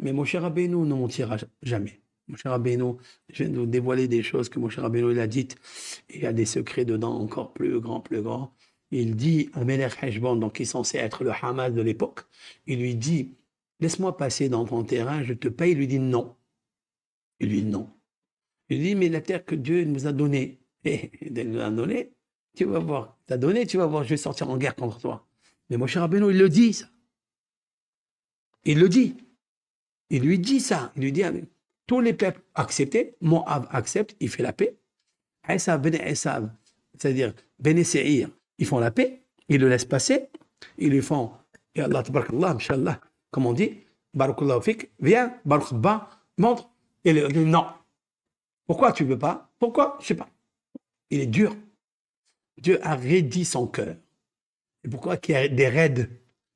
Mais mon cher Rabbeinu ne mentira jamais. Moshe Rabbeinu, je viens de vous dévoiler des choses que Moshe Rabbeinu il a dites, et il y a des secrets dedans encore plus grands, plus grands. Il dit à Melech Heshbon, donc qui est censé être le Hamas de l'époque, il lui dit, laisse-moi passer dans ton terrain, je te paye. Il lui dit non. Il lui dit non. Il lui dit, mais la terre que Dieu nous a donnée, et il nous a donnée, tu vas voir, t'as donné, tu vas voir, je vais sortir en guerre contre toi. Mais Moshe Rabbeinu, il le dit, ça. Il le dit. Il lui dit ça. Il lui dit, tous les peuples acceptés, Moab accepte, il fait la paix. Esav, Ben Esav, c'est-à-dire Ben Seir, ils font la paix, ils le laissent passer, ils lui font, et Allah, tabarakallah, Inch'Allah, comme on dit, Barakallahu fik, viens, Baruch ba, montre. Et il dit non. Pourquoi tu ne veux pas? Pourquoi? Je ne sais pas. Il est dur. Dieu a raidi son cœur. Et pourquoi qu'il y a des raids?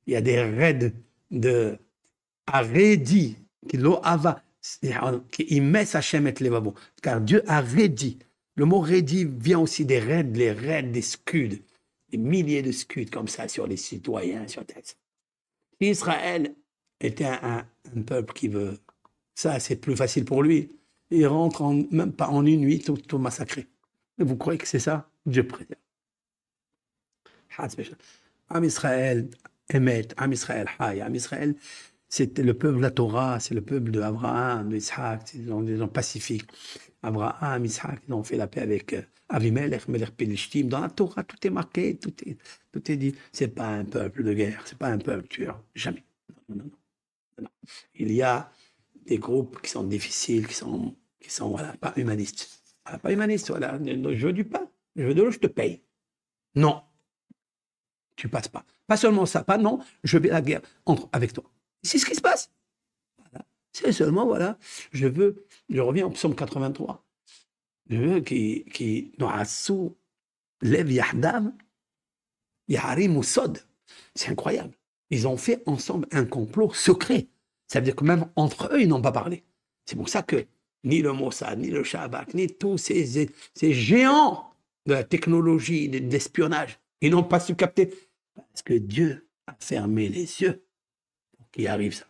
Il y a des raids de a raidi, qui lo ava, qui met sa et levavo. Car Dieu a raidi. Le mot raidi vient aussi des raids, les raids des scuds. Des milliers de scuds comme ça sur les citoyens, sur Terre. Israël était un peuple qui veut. Ça, c'est plus facile pour lui. Il rentre même pas en une nuit, tout massacré. Et vous croyez que c'est ça? Dieu préserve. Am Israël, Emet, Am Israël, Hay, Am Israël, c'est le peuple de la Torah, c'est le peuple d'Abraham, d'Isaac, c'est des gens pacifiques. Abraham, Isaac, ils ont fait la paix avec Avimelech, Melech Pelishtim. Dans la Torah, tout est marqué, tout est dit. C'est pas un peuple de guerre, c'est pas un peuple tueur, jamais. Non. Il y a des groupes qui sont difficiles, qui sont voilà, pas humanistes. Ah, pas humanistes, voilà. Je veux du pain, je veux de l'eau, je te paye. Non, tu passes pas. Pas seulement ça, pas non, je vais à la guerre avec toi. C'est ce qui se passe. Voilà. C'est seulement, voilà, je reviens au psaume 83. Je veux qui Noassou, Lev Yahdav, Yaharim ou Sod. C'est incroyable. Ils ont fait ensemble un complot secret. Ça veut dire que même entre eux, ils n'ont pas parlé. C'est pour ça que ni le Mossad, ni le Shabak, ni tous ces géants de la technologie, de l'espionnage, ils n'ont pas su capter. Parce que Dieu a fermé les yeux pour qu'il arrive ça.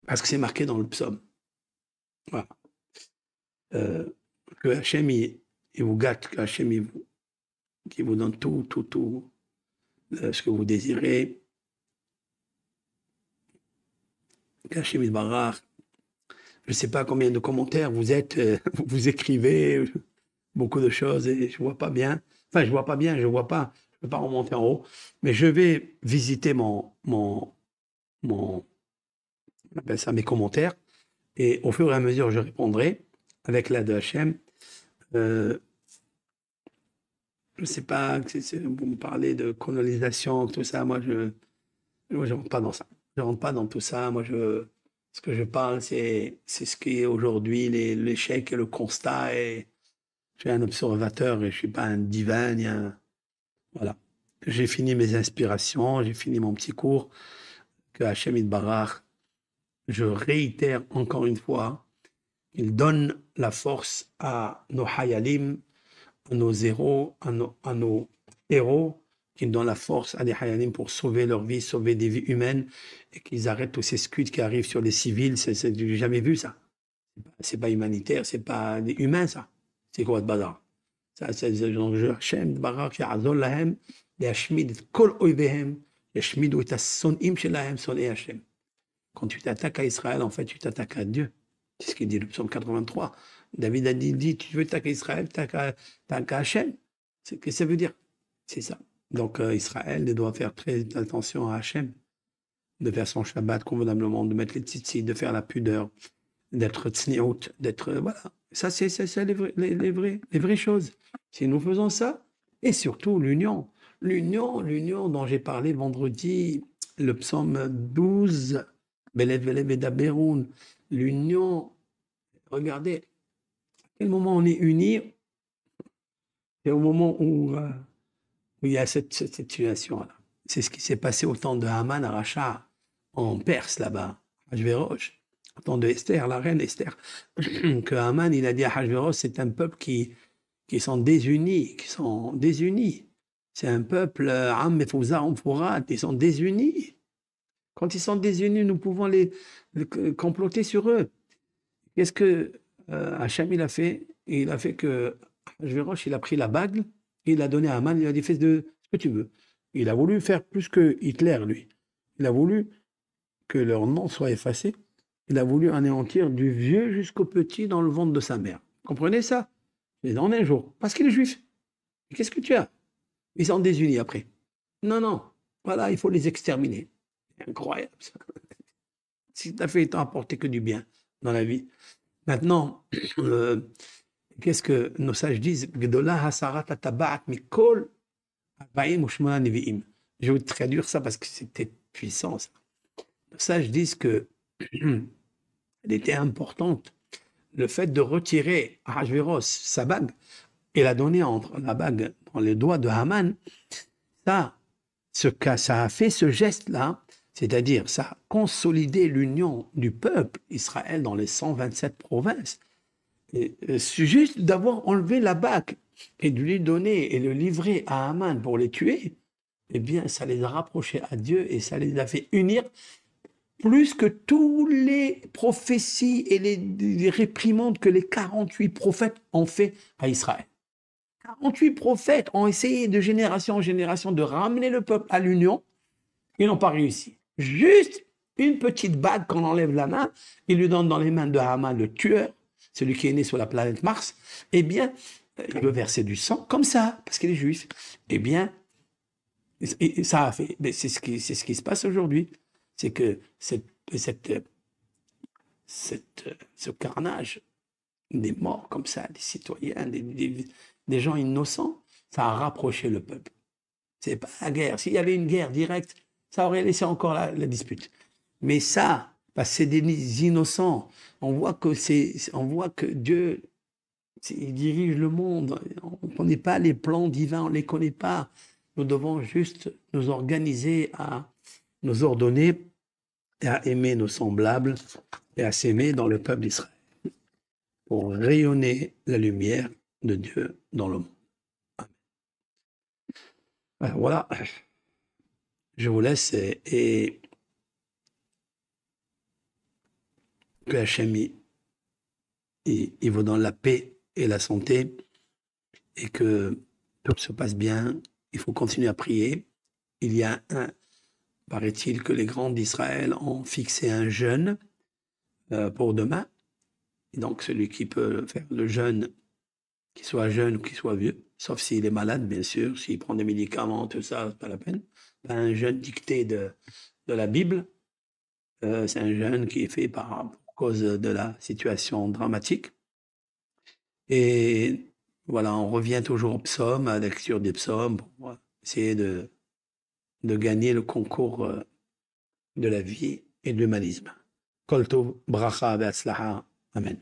Parce que c'est marqué dans le psaume. Voilà. Que Hachem, il vous gâte, que Hachem, il vous donne tout ce que vous désirez. Hachem Yitbarach. Je ne sais pas combien de commentaires vous écrivez beaucoup de choses et je ne vois pas bien. Enfin, je ne vois pas bien, je ne peux pas remonter en haut. Mais je vais visiter on appelle ça mes commentaires et au fur et à mesure, je répondrai avec l'aide de Hachem. Je ne sais pas, vous me parlez de colonisation, tout ça, moi je rentre pas dans ça. Je rentre pas dans tout ça. Ce que je parle, c'est ce qui est aujourd'hui l'échec et le constat. Et je suis un observateur et je suis pas un divin. Voilà. J'ai fini mes inspirations, j'ai fini mon petit cours. Que Hachem Yitbarach, je réitère encore une fois, il donne la force à nos hayalim, à nos héros, à nos héros, qu'ils donnent la force à des hayalim pour sauver leur vie, sauver des vies humaines, et qu'ils arrêtent tous ces scuds qui arrivent sur les civils. J'ai jamais vu ça. C'est pas humanitaire, c'est pas humain, ça. C'est quoi ce bazar? Ça, c'est Hachem Barak Ya'azol lahem, להשמיד את כל אויביהם, ישמידו את השונאים שלהם, שונאי Hachem. Quand tu t'attaques à Israël, en fait, tu t'attaques à Dieu. C'est ce qu'il dit le psaume 83. David a dit, tu veux t'attaquer à Israël, t'attaques à Hachem. C'est ce que ça veut dire. C'est ça. Donc Israël doit faire très attention à Hachem, de faire son Shabbat convenablement, de mettre les tzitzit, de faire la pudeur, d'être tzniut, d'être... Voilà. Ça, c'est les vraies choses. Si nous faisons ça, et surtout l'union dont j'ai parlé vendredi, le psaume 12, Belev Belev Edaberoun, l'union, regardez, à quel moment on est unis, c'est au moment où il y a cette situation-là. C'est ce qui s'est passé au temps de Haman Aracha en Perse, là-bas, Hachvérosh, au temps de Esther, la reine Esther, que Haman, il a dit à Hachvérosh, c'est un peuple qui sont désunis, C'est un peuple, Am Mefouza Amfourat, ils sont désunis. Quand ils sont désunis, nous pouvons comploter sur eux. Qu'est-ce que Hacham il a fait? Il a fait que Ajverosh, il a pris la bague, et il l'a donnée à Haman, il a dit fais de ce que tu veux. Il a voulu faire plus que Hitler, lui. Il a voulu que leur nom soit effacé. Il a voulu anéantir du vieux jusqu'au petit dans le ventre de sa mère. Comprenez ça? Mais en un jour, parce qu'il est juif. Et qu'est-ce que tu as? Ils sont désunis après. Non, non. Voilà, il faut les exterminer. C'est incroyable, ça. Si tu as fait, t'as apporté que du bien dans la vie. Maintenant, qu'est-ce que nos sages disent? Gdola hasarat atabaat mikol arba'im u'shmona nevi'im. Je vais traduire ça parce que c'était puissant, ça. Nos sages disent que elle était importante. Le fait de retirer à Ahasveros sa bague et la donner entre la bague dans les doigts de Haman, ça a fait ce geste-là, c'est-à-dire ça a consolidé l'union du peuple Israël dans les 127 provinces. C'est juste d'avoir enlevé la bague et de lui donner et le livrer à Haman pour les tuer, eh bien, ça les a rapprochés à Dieu et ça les a fait unir plus que tous les prophéties et les réprimandes que les 48 prophètes ont fait à Israël. 48 prophètes ont essayé de génération en génération de ramener le peuple à l'union. Ils n'ont pas réussi. Juste une petite bague qu'on enlève la main, il lui donne dans les mains de Haman, le tueur, celui qui est né sur la planète Mars, eh bien, il veut verser du sang comme ça, parce qu'il est juif. Eh bien, ça a fait. C'est ce qui se passe aujourd'hui. C'est que ce carnage des morts comme ça, des citoyens, des gens innocents, ça a rapproché le peuple. C'est pas la guerre. S'il y avait une guerre directe, ça aurait laissé encore la dispute. Mais ça, parce que c'est des innocents, on voit que Dieu, il dirige le monde. On ne connaît pas les plans divins, on ne les connaît pas. Nous devons juste nous organiser à nous ordonner et à aimer nos semblables et à s'aimer dans le peuple d'Israël pour rayonner la lumière de Dieu dans le monde. Amen. Voilà, je vous laisse et que Hachem il vous donne la paix et la santé et que tout se passe bien. Il faut continuer à prier. Il y a paraît-il que les grands d'Israël ont fixé un jeûne pour demain. Et donc, celui qui peut faire le jeûne, qu'il soit jeune ou qu'il soit vieux, sauf s'il est malade, bien sûr, s'il prend des médicaments, tout ça, c'est pas la peine. Un jeûne dicté de la Bible, c'est un jeûne qui est fait pour cause de la situation dramatique. Et voilà, on revient toujours au psaume, à la lecture des psaumes, pour essayer de gagner le concours de la vie et de l'humanisme. Kol tov, bracha ve'atzlacha. Amen.